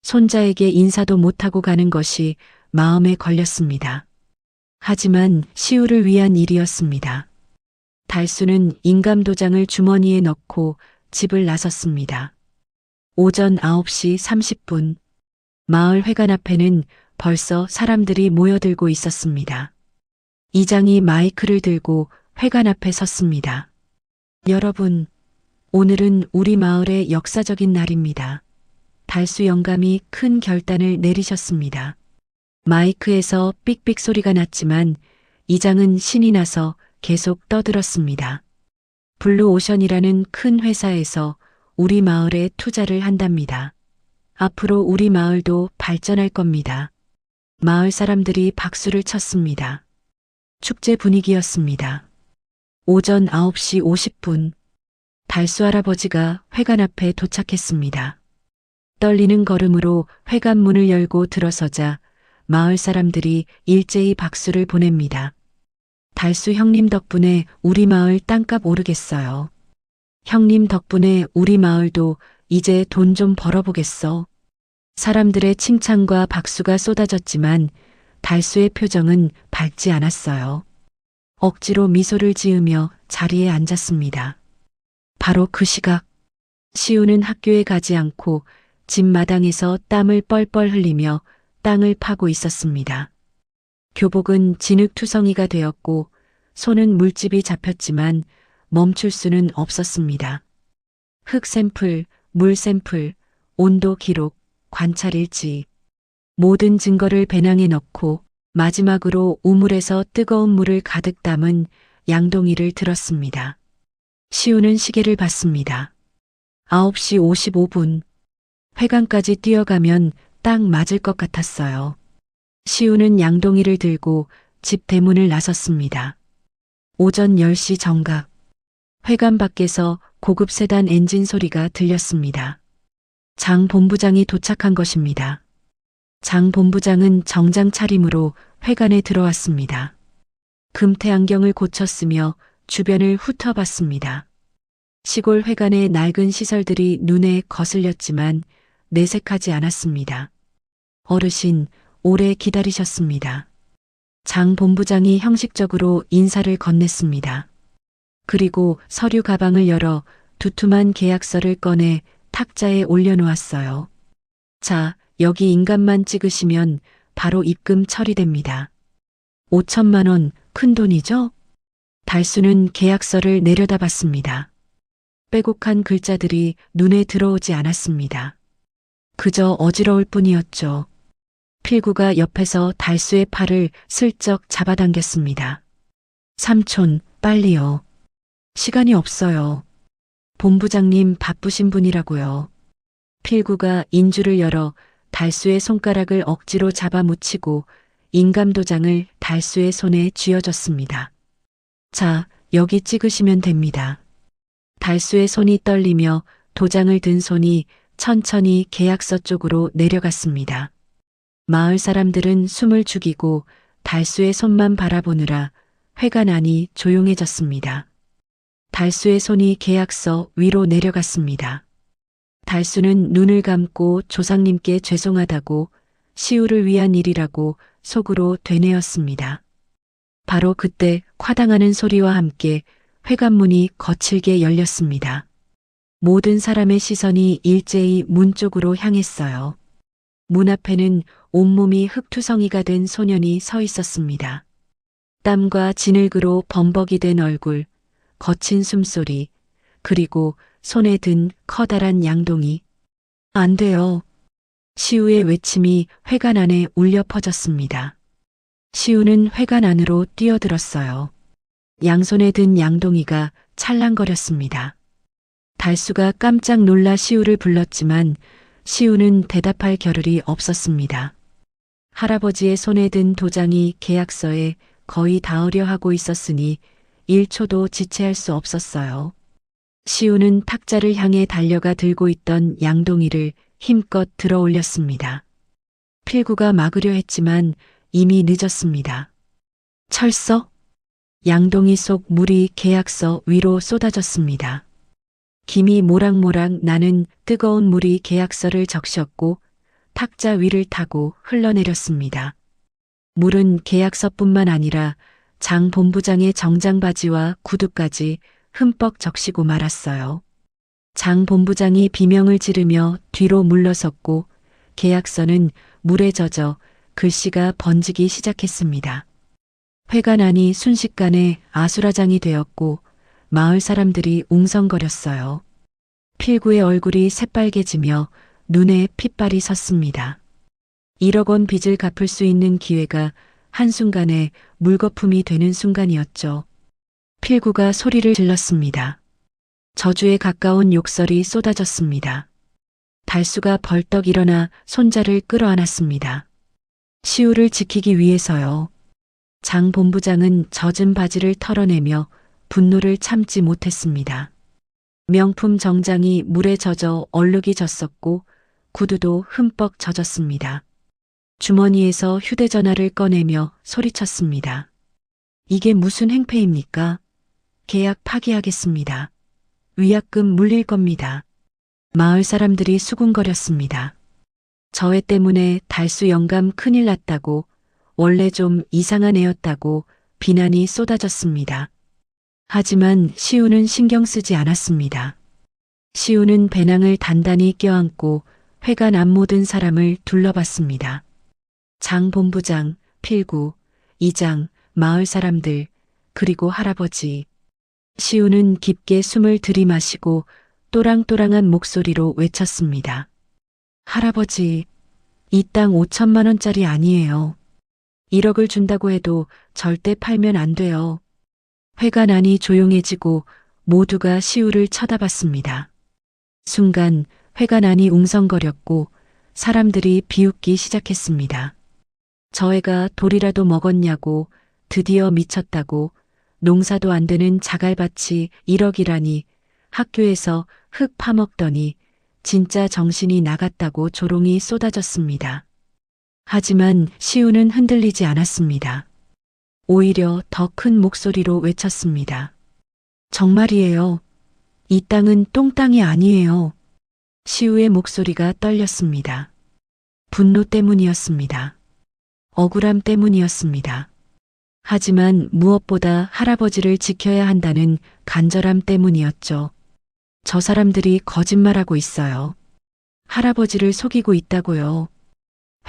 손자에게 인사도 못하고 가는 것이 마음에 걸렸습니다. 하지만 시우를 위한 일이었습니다. 달수는 인감도장을 주머니에 넣고 집을 나섰습니다. 오전 9시 30분, 마을 회관 앞에는 벌써 사람들이 모여들고 있었습니다. 이장이 마이크를 들고 회관 앞에 섰습니다. 여러분, 오늘은 우리 마을의 역사적인 날입니다. 달수 영감이 큰 결단을 내리셨습니다. 마이크에서 삑삑 소리가 났지만 이장은 신이 나서 계속 떠들었습니다. 블루오션이라는 큰 회사에서 우리 마을에 투자를 한답니다. 앞으로 우리 마을도 발전할 겁니다. 마을 사람들이 박수를 쳤습니다. 축제 분위기였습니다. 오전 9시 50분, 달수 할아버지가 회관 앞에 도착했습니다. 떨리는 걸음으로 회관 문을 열고 들어서자 마을 사람들이 일제히 박수를 보냅니다. 달수 형님 덕분에 우리 마을 땅값 오르겠어요. 형님 덕분에 우리 마을도 이제 돈 좀 벌어보겠어. 사람들의 칭찬과 박수가 쏟아졌지만 달수의 표정은 밝지 않았어요. 억지로 미소를 지으며 자리에 앉았습니다. 바로 그 시각, 시우는 학교에 가지 않고 집 마당에서 땀을 뻘뻘 흘리며 땅을 파고 있었습니다. 교복은 진흙투성이가 되었고 손은 물집이 잡혔지만 멈출 수는 없었습니다. 흙 샘플, 물 샘플, 온도 기록, 관찰 일지, 모든 증거를 배낭에 넣고 마지막으로 우물에서 뜨거운 물을 가득 담은 양동이를 들었습니다. 시우는 시계를 봤습니다. 9시 55분. 회관까지 뛰어가면 딱 맞을 것 같았어요. 시우는 양동이를 들고 집 대문을 나섰습니다. 오전 10시 정각. 회관 밖에서 고급 세단 엔진 소리가 들렸습니다. 장 본부장이 도착한 것입니다. 장 본부장은 정장 차림으로 회관에 들어왔습니다. 금태 안경을 고쳤으며 주변을 훑어봤습니다. 시골 회관의 낡은 시설들이 눈에 거슬렸지만 내색하지 않았습니다. 어르신, 오래 기다리셨습니다. 장 본부장이 형식적으로 인사를 건넸습니다. 그리고 서류 가방을 열어 두툼한 계약서를 꺼내 탁자에 올려놓았어요. 자, 여기 인감만 찍으시면 바로 입금 처리됩니다. 5천만 원, 큰 돈이죠? 달수는 계약서를 내려다봤습니다. 빼곡한 글자들이 눈에 들어오지 않았습니다. 그저 어지러울 뿐이었죠. 필구가 옆에서 달수의 팔을 슬쩍 잡아당겼습니다. 삼촌, 빨리요. 시간이 없어요. 본부장님 바쁘신 분이라고요. 필구가 인주를 열어 달수의 손가락을 억지로 잡아묻히고 인감도장을 달수의 손에 쥐어줬습니다. 자, 여기 찍으시면 됩니다. 달수의 손이 떨리며 도장을 든 손이 천천히 계약서 쪽으로 내려갔습니다. 마을 사람들은 숨을 죽이고 달수의 손만 바라보느라 회관 안이 조용해졌습니다. 달수의 손이 계약서 위로 내려갔습니다. 달수는 눈을 감고 조상님께 죄송하다고 시우를 위한 일이라고 속으로 되뇌었습니다. 바로 그때 콰당하는 소리와 함께 회관문이 거칠게 열렸습니다. 모든 사람의 시선이 일제히 문 쪽으로 향했어요. 문 앞에는 온몸이 흙투성이가 된 소년이 서 있었습니다. 땀과 진흙으로 범벅이 된 얼굴, 거친 숨소리, 그리고 손에 든 커다란 양동이. 안 돼요. 시우의 외침이 회관 안에 울려 퍼졌습니다. 시우는 회관 안으로 뛰어들었어요. 양손에 든 양동이가 찰랑거렸습니다. 달수가 깜짝 놀라 시우를 불렀지만 시우는 대답할 겨를이 없었습니다. 할아버지의 손에 든 도장이 계약서에 거의 닿으려 하고 있었으니 1초도 지체할 수 없었어요. 시우는 탁자를 향해 달려가 들고 있던 양동이를 힘껏 들어 올렸습니다. 필구가 막으려 했지만 이미 늦었습니다. 철서? 양동이 속 물이 계약서 위로 쏟아졌습니다. 김이 모락모락 나는 뜨거운 물이 계약서를 적셨고 탁자 위를 타고 흘러내렸습니다. 물은 계약서뿐만 아니라 장 본부장의 정장 바지와 구두까지 흠뻑 적시고 말았어요. 장 본부장이 비명을 지르며 뒤로 물러섰고 계약서는 물에 젖어 글씨가 번지기 시작했습니다. 회관 안이 순식간에 아수라장이 되었고 마을 사람들이 웅성거렸어요. 필구의 얼굴이 새빨개지며 눈에 핏발이 섰습니다. 1억 원 빚을 갚을 수 있는 기회가 한순간에 물거품이 되는 순간이었죠. 필구가 소리를 질렀습니다. 저주에 가까운 욕설이 쏟아졌습니다. 달수가 벌떡 일어나 손자를 끌어안았습니다. 시우를 지키기 위해서요. 장 본부장은 젖은 바지를 털어내며 분노를 참지 못했습니다. 명품 정장이 물에 젖어 얼룩이 졌었고 구두도 흠뻑 젖었습니다. 주머니에서 휴대전화를 꺼내며 소리쳤습니다. 이게 무슨 행패입니까? 계약 파기하겠습니다. 위약금 물릴 겁니다. 마을 사람들이 수군거렸습니다. 저 애 때문에 달수 영감 큰일 났다고, 원래 좀 이상한 애였다고 비난이 쏟아졌습니다. 하지만 시우는 신경 쓰지 않았습니다. 시우는 배낭을 단단히 껴안고 회관 앞 모든 사람을 둘러봤습니다. 장 본부장, 필구, 이장, 마을 사람들, 그리고 할아버지. 시우는 깊게 숨을 들이마시고 또랑또랑한 목소리로 외쳤습니다. 할아버지, 이 땅 5천만 원짜리 아니에요. 1억을 준다고 해도 절대 팔면 안 돼요. 회관 안이 조용해지고 모두가 시우를 쳐다봤습니다. 순간 회관 안이 웅성거렸고 사람들이 비웃기 시작했습니다. 저 애가 돌이라도 먹었냐고, 드디어 미쳤다고, 농사도 안 되는 자갈밭이 1억이라니, 학교에서 흙 파먹더니 진짜 정신이 나갔다고 조롱이 쏟아졌습니다. 하지만 시우는 흔들리지 않았습니다. 오히려 더 큰 목소리로 외쳤습니다. 정말이에요. 이 땅은 똥땅이 아니에요. 시우의 목소리가 떨렸습니다. 분노 때문이었습니다. 억울함 때문이었습니다. 하지만 무엇보다 할아버지를 지켜야 한다는 간절함 때문이었죠. 저 사람들이 거짓말하고 있어요. 할아버지를 속이고 있다고요.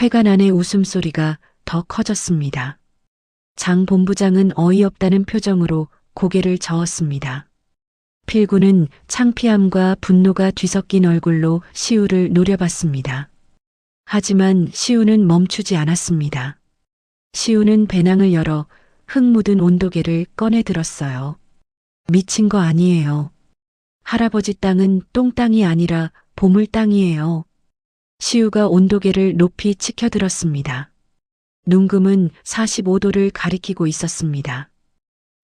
회관 안의 웃음소리가 더 커졌습니다. 장 본부장은 어이없다는 표정으로 고개를 저었습니다. 필구는 창피함과 분노가 뒤섞인 얼굴로 시우를 노려봤습니다. 하지만 시우는 멈추지 않았습니다. 시우는 배낭을 열어 흙 묻은 온도계를 꺼내 들었어요. 미친 거 아니에요. 할아버지 땅은 똥땅이 아니라 보물 땅이에요. 시우가 온도계를 높이 치켜들었습니다. 눈금은 45도를 가리키고 있었습니다.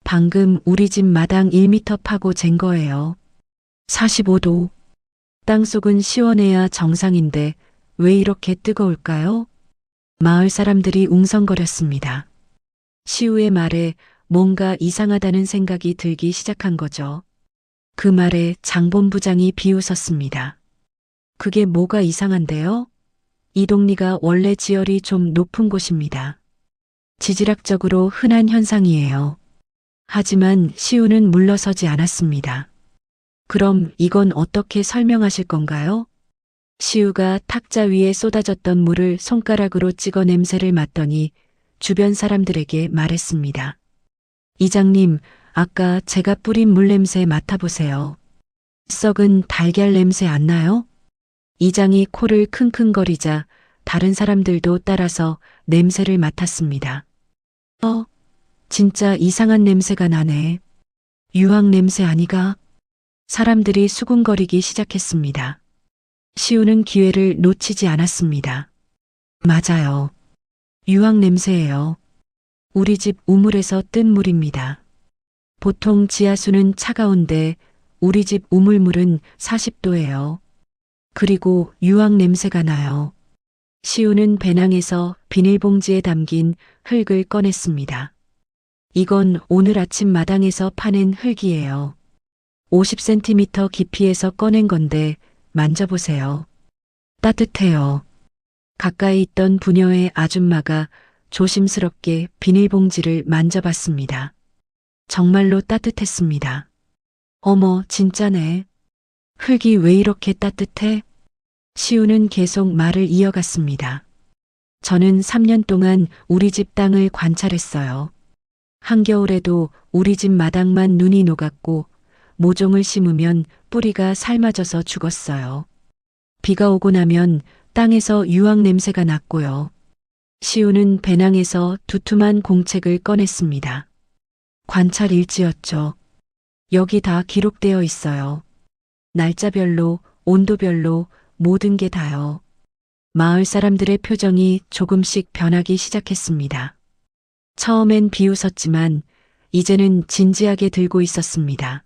방금 우리 집 마당 1m 파고 잰 거예요. 45도. 땅속은 시원해야 정상인데 왜 이렇게 뜨거울까요? 마을 사람들이 웅성거렸습니다. 시우의 말에 뭔가 이상하다는 생각이 들기 시작한 거죠. 그 말에 장 본부장이 비웃었습니다. 그게 뭐가 이상한데요? 이 동리가 원래 지열이 좀 높은 곳입니다. 지질학적으로 흔한 현상이에요. 하지만 시우는 물러서지 않았습니다. 그럼 이건 어떻게 설명하실 건가요? 시우가 탁자 위에 쏟아졌던 물을 손가락으로 찍어 냄새를 맡더니 주변 사람들에게 말했습니다. 이장님, 아까 제가 뿌린 물 냄새 맡아보세요. 썩은 달걀 냄새 안 나요? 이장이 코를 킁킁거리자 다른 사람들도 따라서 냄새를 맡았습니다. 진짜 이상한 냄새가 나네. 유황 냄새 아니가? 사람들이 수군거리기 시작했습니다. 시우는 기회를 놓치지 않았습니다. 맞아요. 유황 냄새예요. 우리 집 우물에서 뜬 물입니다. 보통 지하수는 차가운데 우리 집 우물물은 40도예요. 그리고 유황 냄새가 나요. 시우는 배낭에서 비닐봉지에 담긴 흙을 꺼냈습니다. 이건 오늘 아침 마당에서 파낸 흙이에요. 50cm 깊이에서 꺼낸 건데 만져보세요. 따뜻해요. 가까이 있던 부녀의 아줌마가 조심스럽게 비닐봉지를 만져봤습니다. 정말로 따뜻했습니다. 어머, 진짜네. 흙이 왜 이렇게 따뜻해? 시우는 계속 말을 이어갔습니다. 저는 3년 동안 우리 집 땅을 관찰했어요. 한겨울에도 우리 집 마당만 눈이 녹았고 모종을 심으면 뿌리가 삶아져서 죽었어요. 비가 오고 나면 땅에서 유황 냄새가 났고요. 시우는 배낭에서 두툼한 공책을 꺼냈습니다. 관찰 일지였죠. 여기 다 기록되어 있어요. 날짜별로, 온도별로, 모든 게 다요. 마을 사람들의 표정이 조금씩 변하기 시작했습니다. 처음엔 비웃었지만 이제는 진지하게 들고 있었습니다.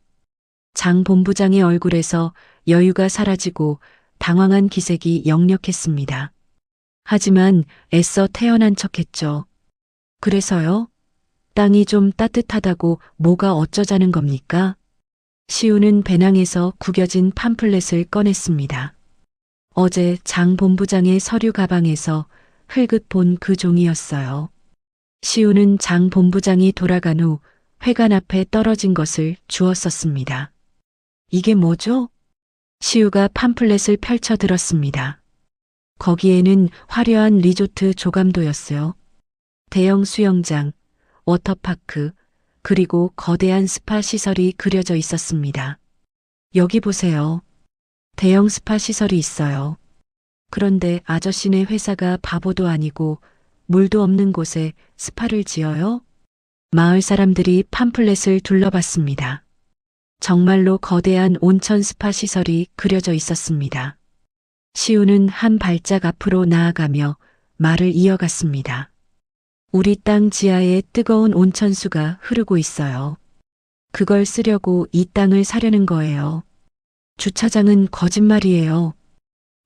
장 본부장의 얼굴에서 여유가 사라지고 당황한 기색이 역력했습니다. 하지만 애써 태연한 척했죠. 그래서요? 땅이 좀 따뜻하다고 뭐가 어쩌자는 겁니까? 시우는 배낭에서 구겨진 팜플렛을 꺼냈습니다. 어제 장 본부장의 서류 가방에서 흘긋 본 그 종이였어요. 시우는 장 본부장이 돌아간 후 회관 앞에 떨어진 것을 주웠었습니다. 이게 뭐죠? 시우가 팜플렛을 펼쳐 들었습니다. 거기에는 화려한 리조트 조감도였어요. 대형 수영장, 워터파크, 그리고 거대한 스파 시설이 그려져 있었습니다. 여기 보세요. 대형 스파 시설이 있어요. 그런데 아저씨네 회사가 바보도 아니고 물도 없는 곳에 스파를 지어요? 마을 사람들이 팜플렛을 둘러봤습니다. 정말로 거대한 온천 스파 시설이 그려져 있었습니다. 시우는 한 발짝 앞으로 나아가며 말을 이어갔습니다. 우리 땅 지하에 뜨거운 온천수가 흐르고 있어요. 그걸 쓰려고 이 땅을 사려는 거예요. 주차장은 거짓말이에요.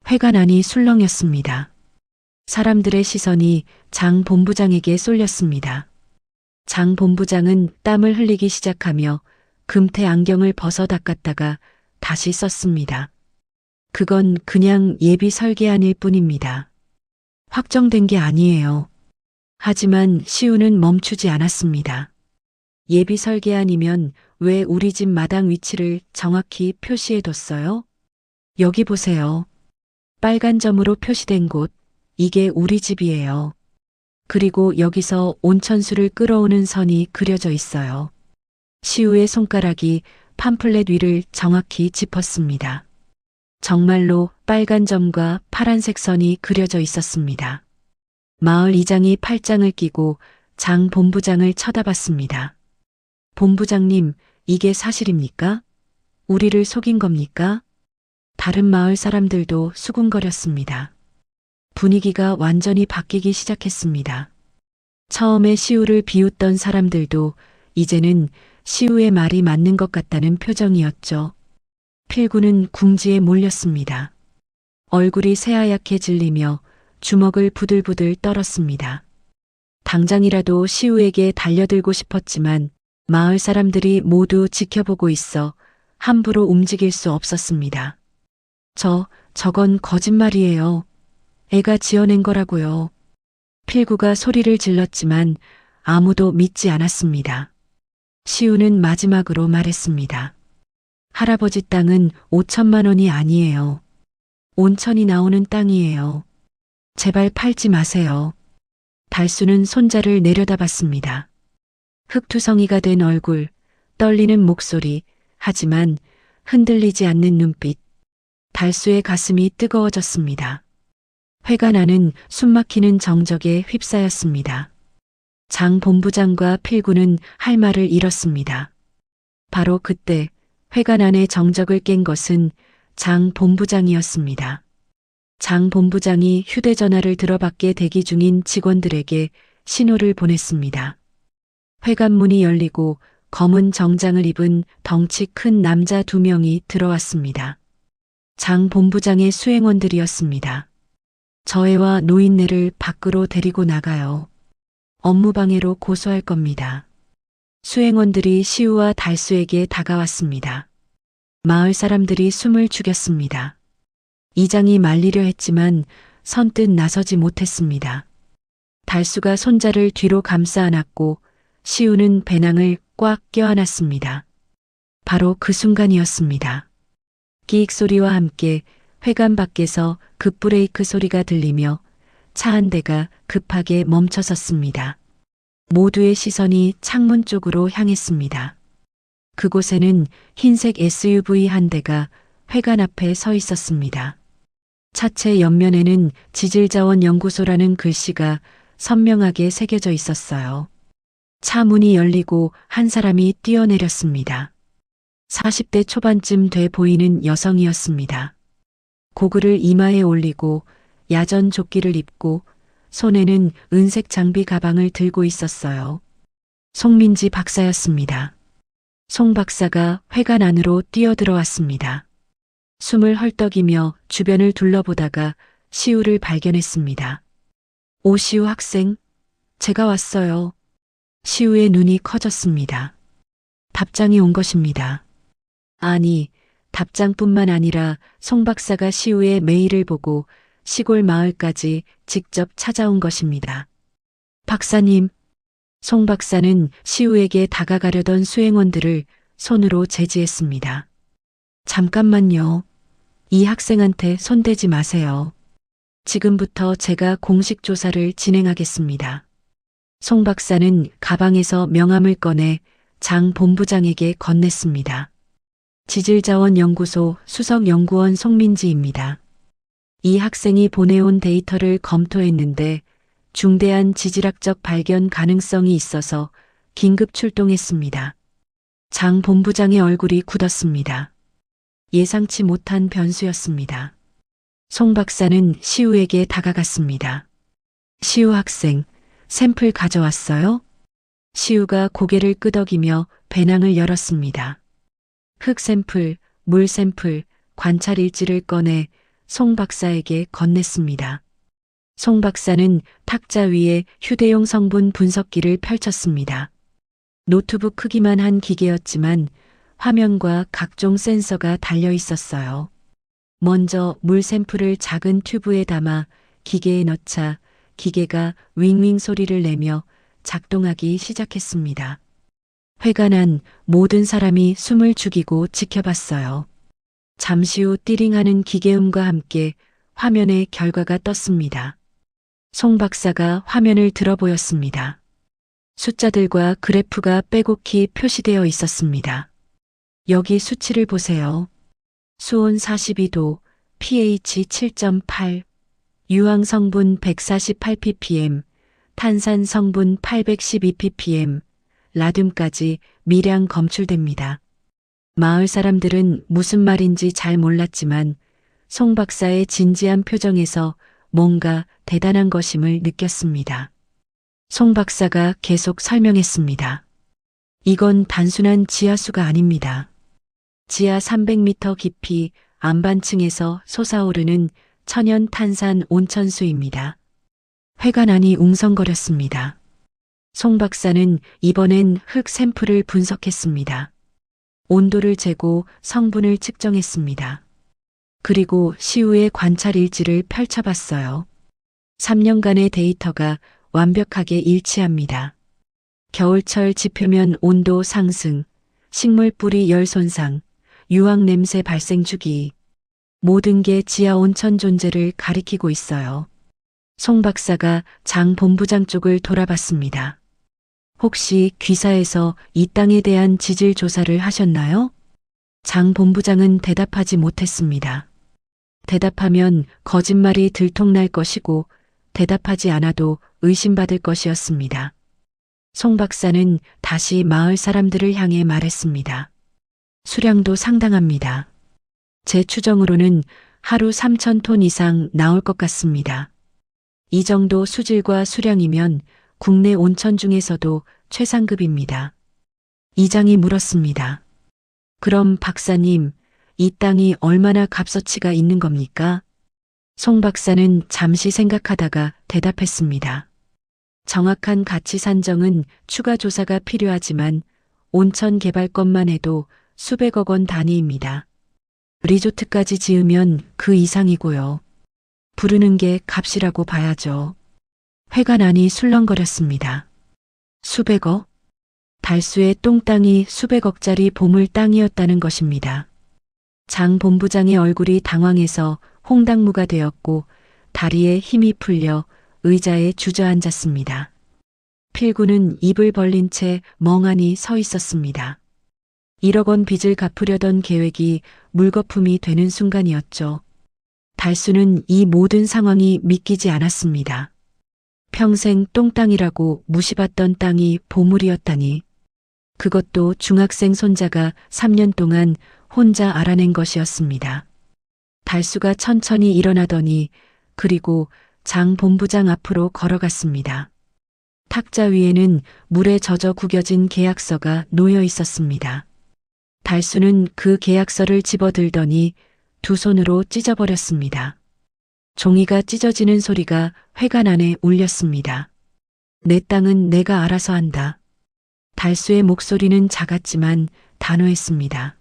회관 안이 술렁였습니다. 사람들의 시선이 장 본부장에게 쏠렸습니다. 장 본부장은 땀을 흘리기 시작하며 금태 안경을 벗어 닦았다가 다시 썼습니다. 그건 그냥 예비 설계안일 뿐입니다. 확정된 게 아니에요. 하지만 시우는 멈추지 않았습니다. 예비 설계안이면 왜 우리 집 마당 위치를 정확히 표시해뒀어요? 여기 보세요. 빨간 점으로 표시된 곳, 이게 우리 집이에요. 그리고 여기서 온천수를 끌어오는 선이 그려져 있어요. 시우의 손가락이 팜플렛 위를 정확히 짚었습니다. 정말로 빨간 점과 파란색 선이 그려져 있었습니다. 마을 이장이 팔짱을 끼고 장 본부장을 쳐다봤습니다. 본부장님, 이게 사실입니까? 우리를 속인 겁니까? 다른 마을 사람들도 수군거렸습니다. 분위기가 완전히 바뀌기 시작했습니다. 처음에 시우를 비웃던 사람들도 이제는 시우의 말이 맞는 것 같다는 표정이었죠. 필구는 궁지에 몰렸습니다. 얼굴이 새하얗게 질리며 주먹을 부들부들 떨었습니다. 당장이라도 시우에게 달려들고 싶었지만 마을 사람들이 모두 지켜보고 있어 함부로 움직일 수 없었습니다. 저건 거짓말이에요. 애가 지어낸 거라고요. 필구가 소리를 질렀지만 아무도 믿지 않았습니다. 시우는 마지막으로 말했습니다. 할아버지 땅은 5천만 원이 아니에요. 온천이 나오는 땅이에요. 제발 팔지 마세요. 달수는 손자를 내려다봤습니다. 흙투성이가 된 얼굴, 떨리는 목소리, 하지만 흔들리지 않는 눈빛. 달수의 가슴이 뜨거워졌습니다. 회관 안은 숨막히는 정적에 휩싸였습니다. 장 본부장과 필구는 할 말을 잃었습니다. 바로 그때 회관 안의 정적을 깬 것은 장 본부장이었습니다. 장 본부장이 휴대전화를 들어받게 대기 중인 직원들에게 신호를 보냈습니다. 회관 문이 열리고 검은 정장을 입은 덩치 큰 남자 2명이 들어왔습니다. 장 본부장의 수행원들이었습니다. 저 애와 노인네를 밖으로 데리고 나가요. 업무방해로 고소할 겁니다. 수행원들이 시우와 달수에게 다가왔습니다. 마을 사람들이 숨을 죽였습니다. 이장이 말리려 했지만 선뜻 나서지 못했습니다. 달수가 손자를 뒤로 감싸 안았고 시우는 배낭을 꽉 껴안았습니다. 바로 그 순간이었습니다. 끼익 소리와 함께 회관 밖에서 급브레이크 소리가 들리며 차 한 대가 급하게 멈춰섰습니다. 모두의 시선이 창문 쪽으로 향했습니다. 그곳에는 흰색 SUV 한 대가 회관 앞에 서 있었습니다. 차체 옆면에는 지질자원연구소라는 글씨가 선명하게 새겨져 있었어요. 차 문이 열리고 한 사람이 뛰어내렸습니다. 40대 초반쯤 돼 보이는 여성이었습니다. 고글을 이마에 올리고 야전 조끼를 입고 손에는 은색 장비 가방을 들고 있었어요. 송민지 박사였습니다. 송 박사가 회관 안으로 뛰어들어왔습니다. 숨을 헐떡이며 주변을 둘러보다가 시우를 발견했습니다. 오, 시우 학생, 제가 왔어요. 시우의 눈이 커졌습니다. 답장이 온 것입니다. 아니, 답장뿐만 아니라 송 박사가 시우의 메일을 보고 시골 마을까지 직접 찾아온 것입니다. 박사님, 송 박사는 시우에게 다가가려던 수행원들을 손으로 제지했습니다. 잠깐만요. 이 학생한테 손대지 마세요. 지금부터 제가 공식 조사를 진행하겠습니다. 송 박사는 가방에서 명함을 꺼내 장 본부장에게 건넸습니다. 지질자원연구소 수석연구원 송민지입니다. 이 학생이 보내온 데이터를 검토했는데 중대한 지질학적 발견 가능성이 있어서 긴급 출동했습니다. 장 본부장의 얼굴이 굳었습니다. 예상치 못한 변수였습니다. 송 박사는 시우에게 다가갔습니다. 시우 학생, 샘플 가져왔어요? 시우가 고개를 끄덕이며 배낭을 열었습니다. 흙 샘플, 물 샘플, 관찰 일지를 꺼내 송 박사에게 건넸습니다. 송 박사는 탁자 위에 휴대용 성분 분석기를 펼쳤습니다. 노트북 크기만 한 기계였지만 화면과 각종 센서가 달려 있었어요. 먼저 물 샘플을 작은 튜브에 담아 기계에 넣자 기계가 윙윙 소리를 내며 작동하기 시작했습니다. 회관 안 모든 사람이 숨을 죽이고 지켜봤어요. 잠시 후 띠링하는 기계음과 함께 화면에 결과가 떴습니다. 송 박사가 화면을 들어 보였습니다. 숫자들과 그래프가 빼곡히 표시되어 있었습니다. 여기 수치를 보세요. 수온 42도, pH 7.8, 유황 성분 148ppm, 탄산 성분 812ppm, 라듐까지 미량 검출됩니다. 마을 사람들은 무슨 말인지 잘 몰랐지만 송 박사의 진지한 표정에서 뭔가 대단한 것임을 느꼈습니다. 송 박사가 계속 설명했습니다. 이건 단순한 지하수가 아닙니다. 지하 300m 깊이 안반층에서 솟아오르는 천연 탄산 온천수입니다. 회관 안이 웅성거렸습니다. 송 박사는 이번엔 흙 샘플을 분석했습니다. 온도를 재고 성분을 측정했습니다. 그리고 시우의 관찰 일지를 펼쳐봤어요. 3년간의 데이터가 완벽하게 일치합니다. 겨울철 지표면 온도 상승, 식물 뿌리 열 손상, 유황 냄새 발생 주기, 모든 게 지하 온천 존재를 가리키고 있어요. 송 박사가 장 본부장 쪽을 돌아봤습니다. 혹시 귀사에서 이 땅에 대한 지질 조사를 하셨나요? 장 본부장은 대답하지 못했습니다. 대답하면 거짓말이 들통날 것이고 대답하지 않아도 의심받을 것이었습니다. 송 박사는 다시 마을 사람들을 향해 말했습니다. 수량도 상당합니다. 제 추정으로는 하루 3,000톤 이상 나올 것 같습니다. 이 정도 수질과 수량이면 국내 온천 중에서도 최상급입니다. 이장이 물었습니다. 그럼 박사님, 이 땅이 얼마나 값어치가 있는 겁니까? 송 박사는 잠시 생각하다가 대답했습니다. 정확한 가치 산정은 추가 조사가 필요하지만 온천 개발권만 해도 수백억 원 단위입니다. 리조트까지 지으면 그 이상이고요. 부르는 게 값이라고 봐야죠. 회관 안이 술렁거렸습니다. 수백억? 달수의 똥땅이 수백억짜리 보물 땅이었다는 것입니다. 장 본부장의 얼굴이 당황해서 홍당무가 되었고 다리에 힘이 풀려 의자에 주저앉았습니다. 필구는 입을 벌린 채 멍하니 서 있었습니다. 1억 원 빚을 갚으려던 계획이 물거품이 되는 순간이었죠. 달수는 이 모든 상황이 믿기지 않았습니다. 평생 똥땅이라고 무시받던 땅이 보물이었다니. 그것도 중학생 손자가 3년 동안 혼자 알아낸 것이었습니다. 달수가 천천히 일어나더니 그리고 장 본부장 앞으로 걸어갔습니다. 탁자 위에는 물에 젖어 구겨진 계약서가 놓여 있었습니다. 달수는 그 계약서를 집어들더니 두 손으로 찢어버렸습니다. 종이가 찢어지는 소리가 회관 안에 울렸습니다. 내 땅은 내가 알아서 한다. 달수의 목소리는 작았지만 단호했습니다.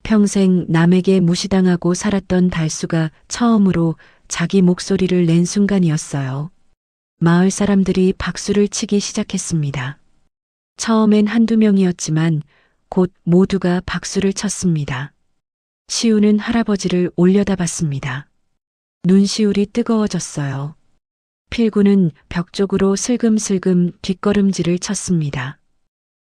평생 남에게 무시당하고 살았던 달수가 처음으로 자기 목소리를 낸 순간이었어요. 마을 사람들이 박수를 치기 시작했습니다. 처음엔 한두 명이었지만 곧 모두가 박수를 쳤습니다. 시우는 할아버지를 올려다봤습니다. 눈시울이 뜨거워졌어요. 필구는 벽 쪽으로 슬금슬금 뒷걸음질을 쳤습니다.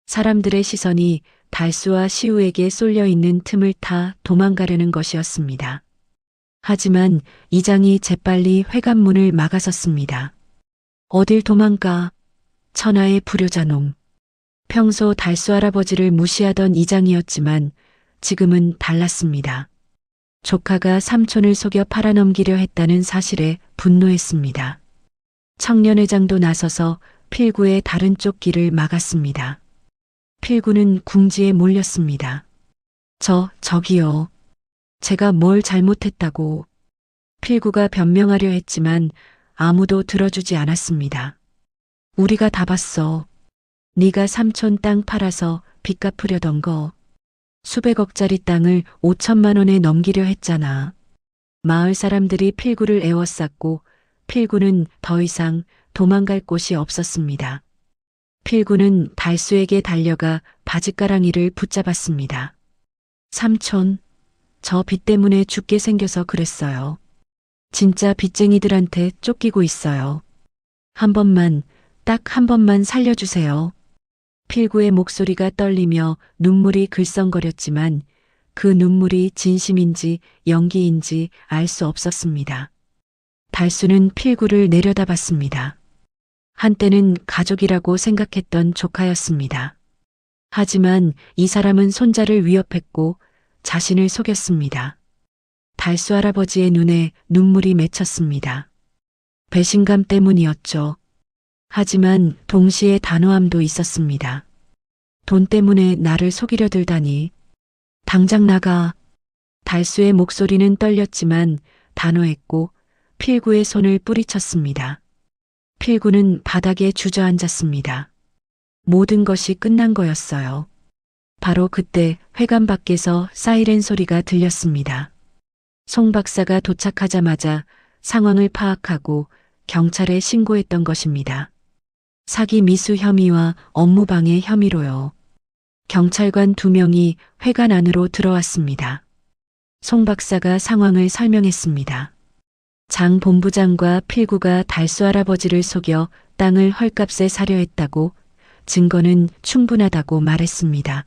사람들의 시선이 달수와 시우에게 쏠려 있는 틈을 타 도망가려는 것이었습니다. 하지만 이장이 재빨리 회관문을 막아섰습니다. 어딜 도망가? 천하의 불효자놈. 평소 달수 할아버지를 무시하던 이장이었지만 지금은 달랐습니다. 조카가 삼촌을 속여 팔아넘기려 했다는 사실에 분노했습니다. 청년회장도 나서서 필구의 다른 쪽 길을 막았습니다. 필구는 궁지에 몰렸습니다. 저기요. 제가 뭘 잘못했다고. 필구가 변명하려 했지만 아무도 들어주지 않았습니다. 우리가 다 봤어. 네가 삼촌 땅 팔아서 빚 갚으려던 거. 수백억짜리 땅을 5천만 원에 넘기려 했잖아. 마을 사람들이 필구를 에워쌌고 필구는 더 이상 도망갈 곳이 없었습니다. 필구는 달수에게 달려가 바짓가랑이를 붙잡았습니다. 삼촌, 저 빚 때문에 죽게 생겨서 그랬어요. 진짜 빚쟁이들한테 쫓기고 있어요. 한 번만, 딱 한 번만 살려주세요. 필구의 목소리가 떨리며 눈물이 글썽거렸지만 그 눈물이 진심인지 연기인지 알 수 없었습니다. 달수는 필구를 내려다봤습니다. 한때는 가족이라고 생각했던 조카였습니다. 하지만 이 사람은 손자를 위협했고 자신을 속였습니다. 달수 할아버지의 눈에 눈물이 맺혔습니다. 배신감 때문이었죠. 하지만 동시에 단호함도 있었습니다. 돈 때문에 나를 속이려 들다니. 당장 나가. 달수의 목소리는 떨렸지만 단호했고 필구의 손을 뿌리쳤습니다. 필구는 바닥에 주저앉았습니다. 모든 것이 끝난 거였어요. 바로 그때 회관 밖에서 사이렌 소리가 들렸습니다. 송 박사가 도착하자마자 상황을 파악하고 경찰에 신고했던 것입니다. 사기 미수 혐의와 업무방해 혐의로요. 경찰관 2명이 회관 안으로 들어왔습니다. 송 박사가 상황을 설명했습니다. 장 본부장과 필구가 달수 할아버지를 속여 땅을 헐값에 사려 했다고 증거는 충분하다고 말했습니다.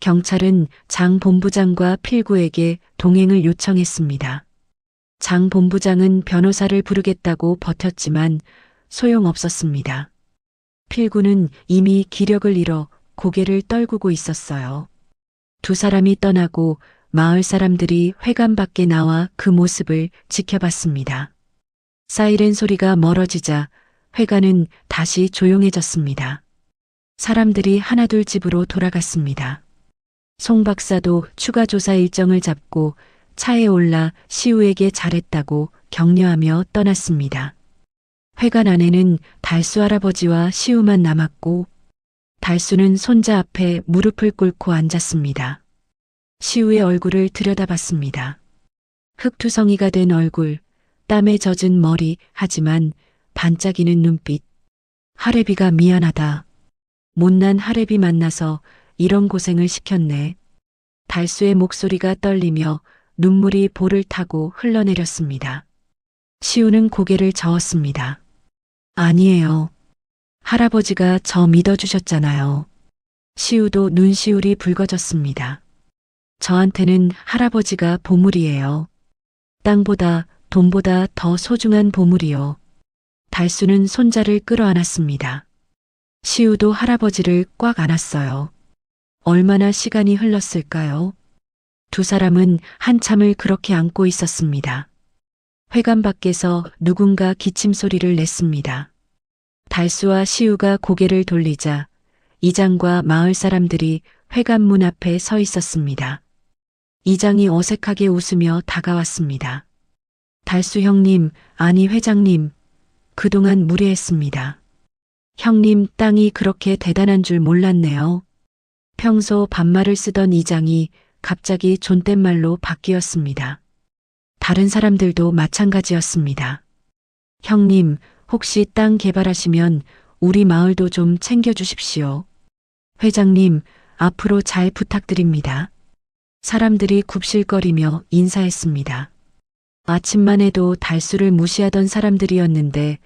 경찰은 장 본부장과 필구에게 동행을 요청했습니다. 장 본부장은 변호사를 부르겠다고 버텼지만 소용없었습니다. 필구는 이미 기력을 잃어 고개를 떨구고 있었어요. 두 사람이 떠나고 마을 사람들이 회관 밖에 나와 그 모습을 지켜봤습니다. 사이렌 소리가 멀어지자 회관은 다시 조용해졌습니다. 사람들이 하나둘 집으로 돌아갔습니다. 송 박사도 추가 조사 일정을 잡고 차에 올라 시우에게 잘했다고 격려하며 떠났습니다. 회관 안에는 달수 할아버지와 시우만 남았고 달수는 손자 앞에 무릎을 꿇고 앉았습니다. 시우의 얼굴을 들여다봤습니다. 흙투성이가 된 얼굴, 땀에 젖은 머리, 하지만 반짝이는 눈빛. 할애비가 미안하다. 못난 할애비 만나서 이런 고생을 시켰네. 달수의 목소리가 떨리며 눈물이 볼을 타고 흘러내렸습니다. 시우는 고개를 저었습니다. 아니에요. 할아버지가 저 믿어주셨잖아요. 시우도 눈시울이 붉어졌습니다. 저한테는 할아버지가 보물이에요. 땅보다 돈보다 더 소중한 보물이요. 달수는 손자를 끌어안았습니다. 시우도 할아버지를 꽉 안았어요. 얼마나 시간이 흘렀을까요? 두 사람은 한참을 그렇게 안고 있었습니다. 회관 밖에서 누군가 기침 소리를 냈습니다. 달수와 시우가 고개를 돌리자 이장과 마을 사람들이 회관 문 앞에 서 있었습니다. 이장이 어색하게 웃으며 다가왔습니다. 달수 형님, 아니 회장님, 그동안 무례했습니다. 형님 땅이 그렇게 대단한 줄 몰랐네요. 평소 반말을 쓰던 이장이 갑자기 존댓말로 바뀌었습니다. 다른 사람들도 마찬가지였습니다. 형님, 혹시 땅 개발하시면 우리 마을도 좀 챙겨주십시오. 회장님, 앞으로 잘 부탁드립니다. 사람들이 굽실거리며 인사했습니다. 아침만 해도 달수를 무시하던 사람들이었는데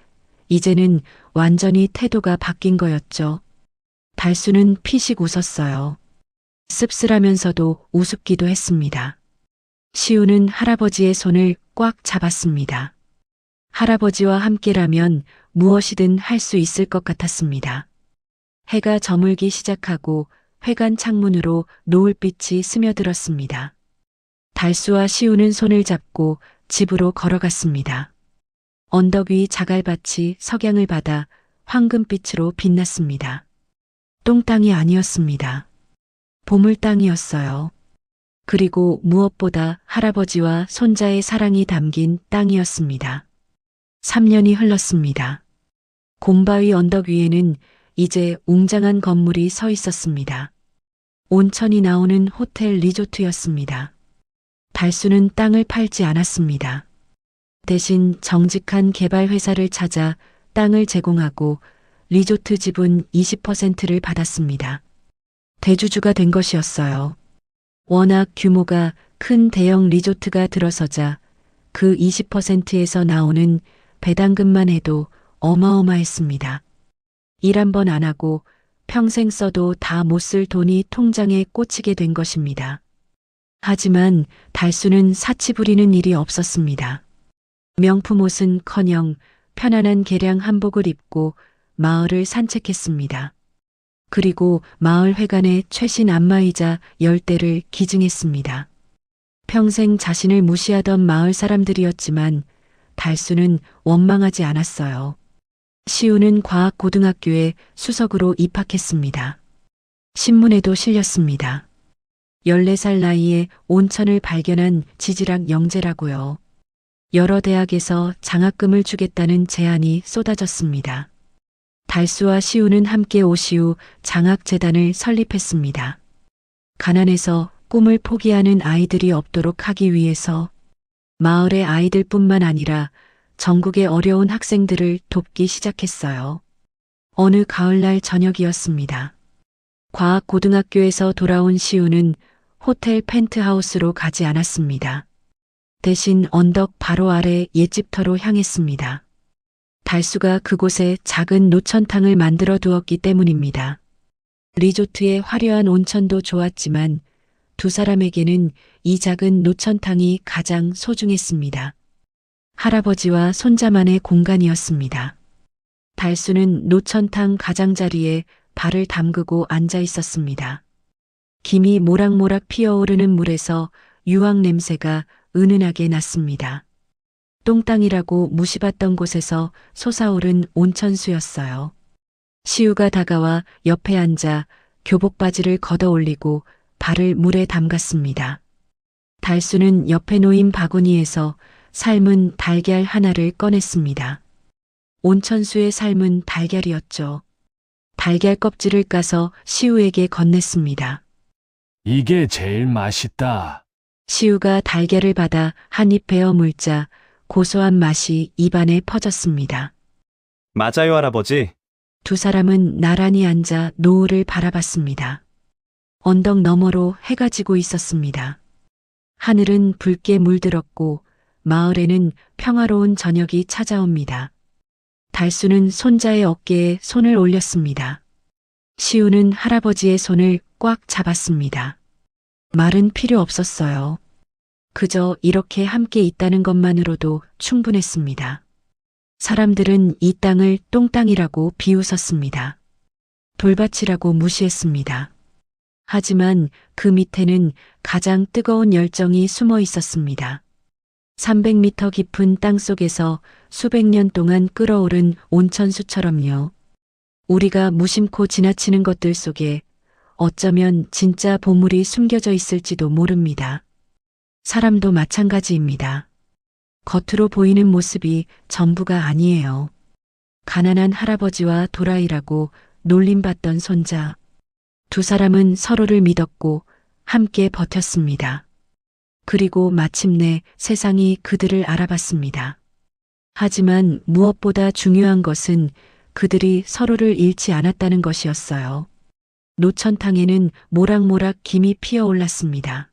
이제는 완전히 태도가 바뀐 거였죠. 달수는 피식 웃었어요. 씁쓸하면서도 우습기도 했습니다. 시우는 할아버지의 손을 꽉 잡았습니다. 할아버지와 함께라면 무엇이든 할 수 있을 것 같았습니다. 해가 저물기 시작하고 회관 창문으로 노을빛이 스며들었습니다. 달수와 시우는 손을 잡고 집으로 걸어갔습니다. 언덕 위 자갈밭이 석양을 받아 황금빛으로 빛났습니다. 똥땅이 아니었습니다. 보물 땅이었어요. 그리고 무엇보다 할아버지와 손자의 사랑이 담긴 땅이었습니다. 3년이 흘렀습니다. 곰바위 언덕 위에는 이제 웅장한 건물이 서 있었습니다. 온천이 나오는 호텔 리조트였습니다. 달수는 땅을 팔지 않았습니다. 대신 정직한 개발 회사를 찾아 땅을 제공하고 리조트 지분 20%를 받았습니다. 대주주가 된 것이었어요. 워낙 규모가 큰 대형 리조트가 들어서자 그 20%에서 나오는 배당금만 해도 어마어마했습니다. 일 한 번 안 하고 평생 써도 다 못 쓸 돈이 통장에 꽂히게 된 것입니다. 하지만 달수는 사치 부리는 일이 없었습니다. 명품 옷은커녕 편안한 개량 한복을 입고 마을을 산책했습니다. 그리고 마을 회관의 최신 안마의자 10대를 기증했습니다. 평생 자신을 무시하던 마을 사람들이었지만 달수는 원망하지 않았어요. 시우는 과학고등학교에 수석으로 입학했습니다. 신문에도 실렸습니다. 14살 나이에 온천을 발견한 지질학 영재라고요. 여러 대학에서 장학금을 주겠다는 제안이 쏟아졌습니다. 달수와 시우는 함께 오시우 장학재단을 설립했습니다. 가난해서 꿈을 포기하는 아이들이 없도록 하기 위해서 마을의 아이들뿐만 아니라 전국의 어려운 학생들을 돕기 시작했어요. 어느 가을날 저녁이었습니다. 과학고등학교에서 돌아온 시우는 호텔 펜트하우스로 가지 않았습니다. 대신 언덕 바로 아래 옛집터로 향했습니다. 달수가 그곳에 작은 노천탕을 만들어 두었기 때문입니다. 리조트의 화려한 온천도 좋았지만 두 사람에게는 이 작은 노천탕이 가장 소중했습니다. 할아버지와 손자만의 공간이었습니다. 달수는 노천탕 가장자리에 발을 담그고 앉아 있었습니다. 김이 모락모락 피어오르는 물에서 유황 냄새가 은은하게 났습니다. 똥땅이라고 무시받던 곳에서 솟아오른 온천수였어요. 시우가 다가와 옆에 앉아 교복 바지를 걷어 올리고 발을 물에 담갔습니다. 달수는 옆에 놓인 바구니에서 삶은 달걀 하나를 꺼냈습니다. 온천수의 삶은 달걀이었죠. 달걀 껍질을 까서 시우에게 건넸습니다. 이게 제일 맛있다. 시우가 달걀을 받아 한 입 베어 물자 고소한 맛이 입안에 퍼졌습니다. 맞아요, 할아버지. 두 사람은 나란히 앉아 노을을 바라봤습니다. 언덕 너머로 해가 지고 있었습니다. 하늘은 붉게 물들었고 마을에는 평화로운 저녁이 찾아옵니다. 달수는 손자의 어깨에 손을 올렸습니다. 시우는 할아버지의 손을 꽉 잡았습니다. 말은 필요 없었어요. 그저 이렇게 함께 있다는 것만으로도 충분했습니다. 사람들은 이 땅을 똥땅이라고 비웃었습니다. 돌밭이라고 무시했습니다. 하지만 그 밑에는 가장 뜨거운 열정이 숨어 있었습니다. 300m 깊은 땅 속에서 수백 년 동안 끓어오른 온천수처럼요. 우리가 무심코 지나치는 것들 속에 어쩌면 진짜 보물이 숨겨져 있을지도 모릅니다. 사람도 마찬가지입니다. 겉으로 보이는 모습이 전부가 아니에요. 가난한 할아버지와 도라이라고 놀림받던 손자. 두 사람은 서로를 믿었고 함께 버텼습니다. 그리고 마침내 세상이 그들을 알아봤습니다. 하지만 무엇보다 중요한 것은 그들이 서로를 잃지 않았다는 것이었어요. 노천탕에는 모락모락 김이 피어올랐습니다.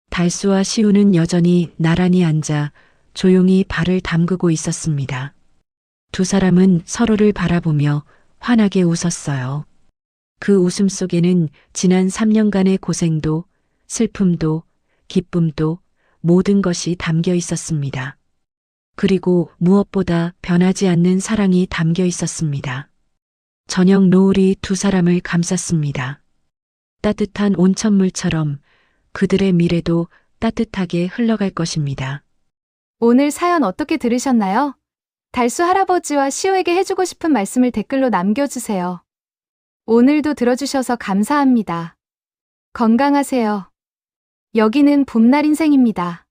달수와 시우는 여전히 나란히 앉아 조용히 발을 담그고 있었습니다. 두 사람은 서로를 바라보며 환하게 웃었어요. 그 웃음 속에는 지난 3년간의 고생도, 슬픔도, 기쁨도 모든 것이 담겨 있었습니다. 그리고 무엇보다 변하지 않는 사랑이 담겨 있었습니다. 저녁 노을이 두 사람을 감쌌습니다. 따뜻한 온천물처럼 그들의 미래도 따뜻하게 흘러갈 것입니다. 오늘 사연 어떻게 들으셨나요? 달수 할아버지와 시우에게 해주고 싶은 말씀을 댓글로 남겨주세요. 오늘도 들어주셔서 감사합니다. 건강하세요. 여기는 봄날 인생입니다.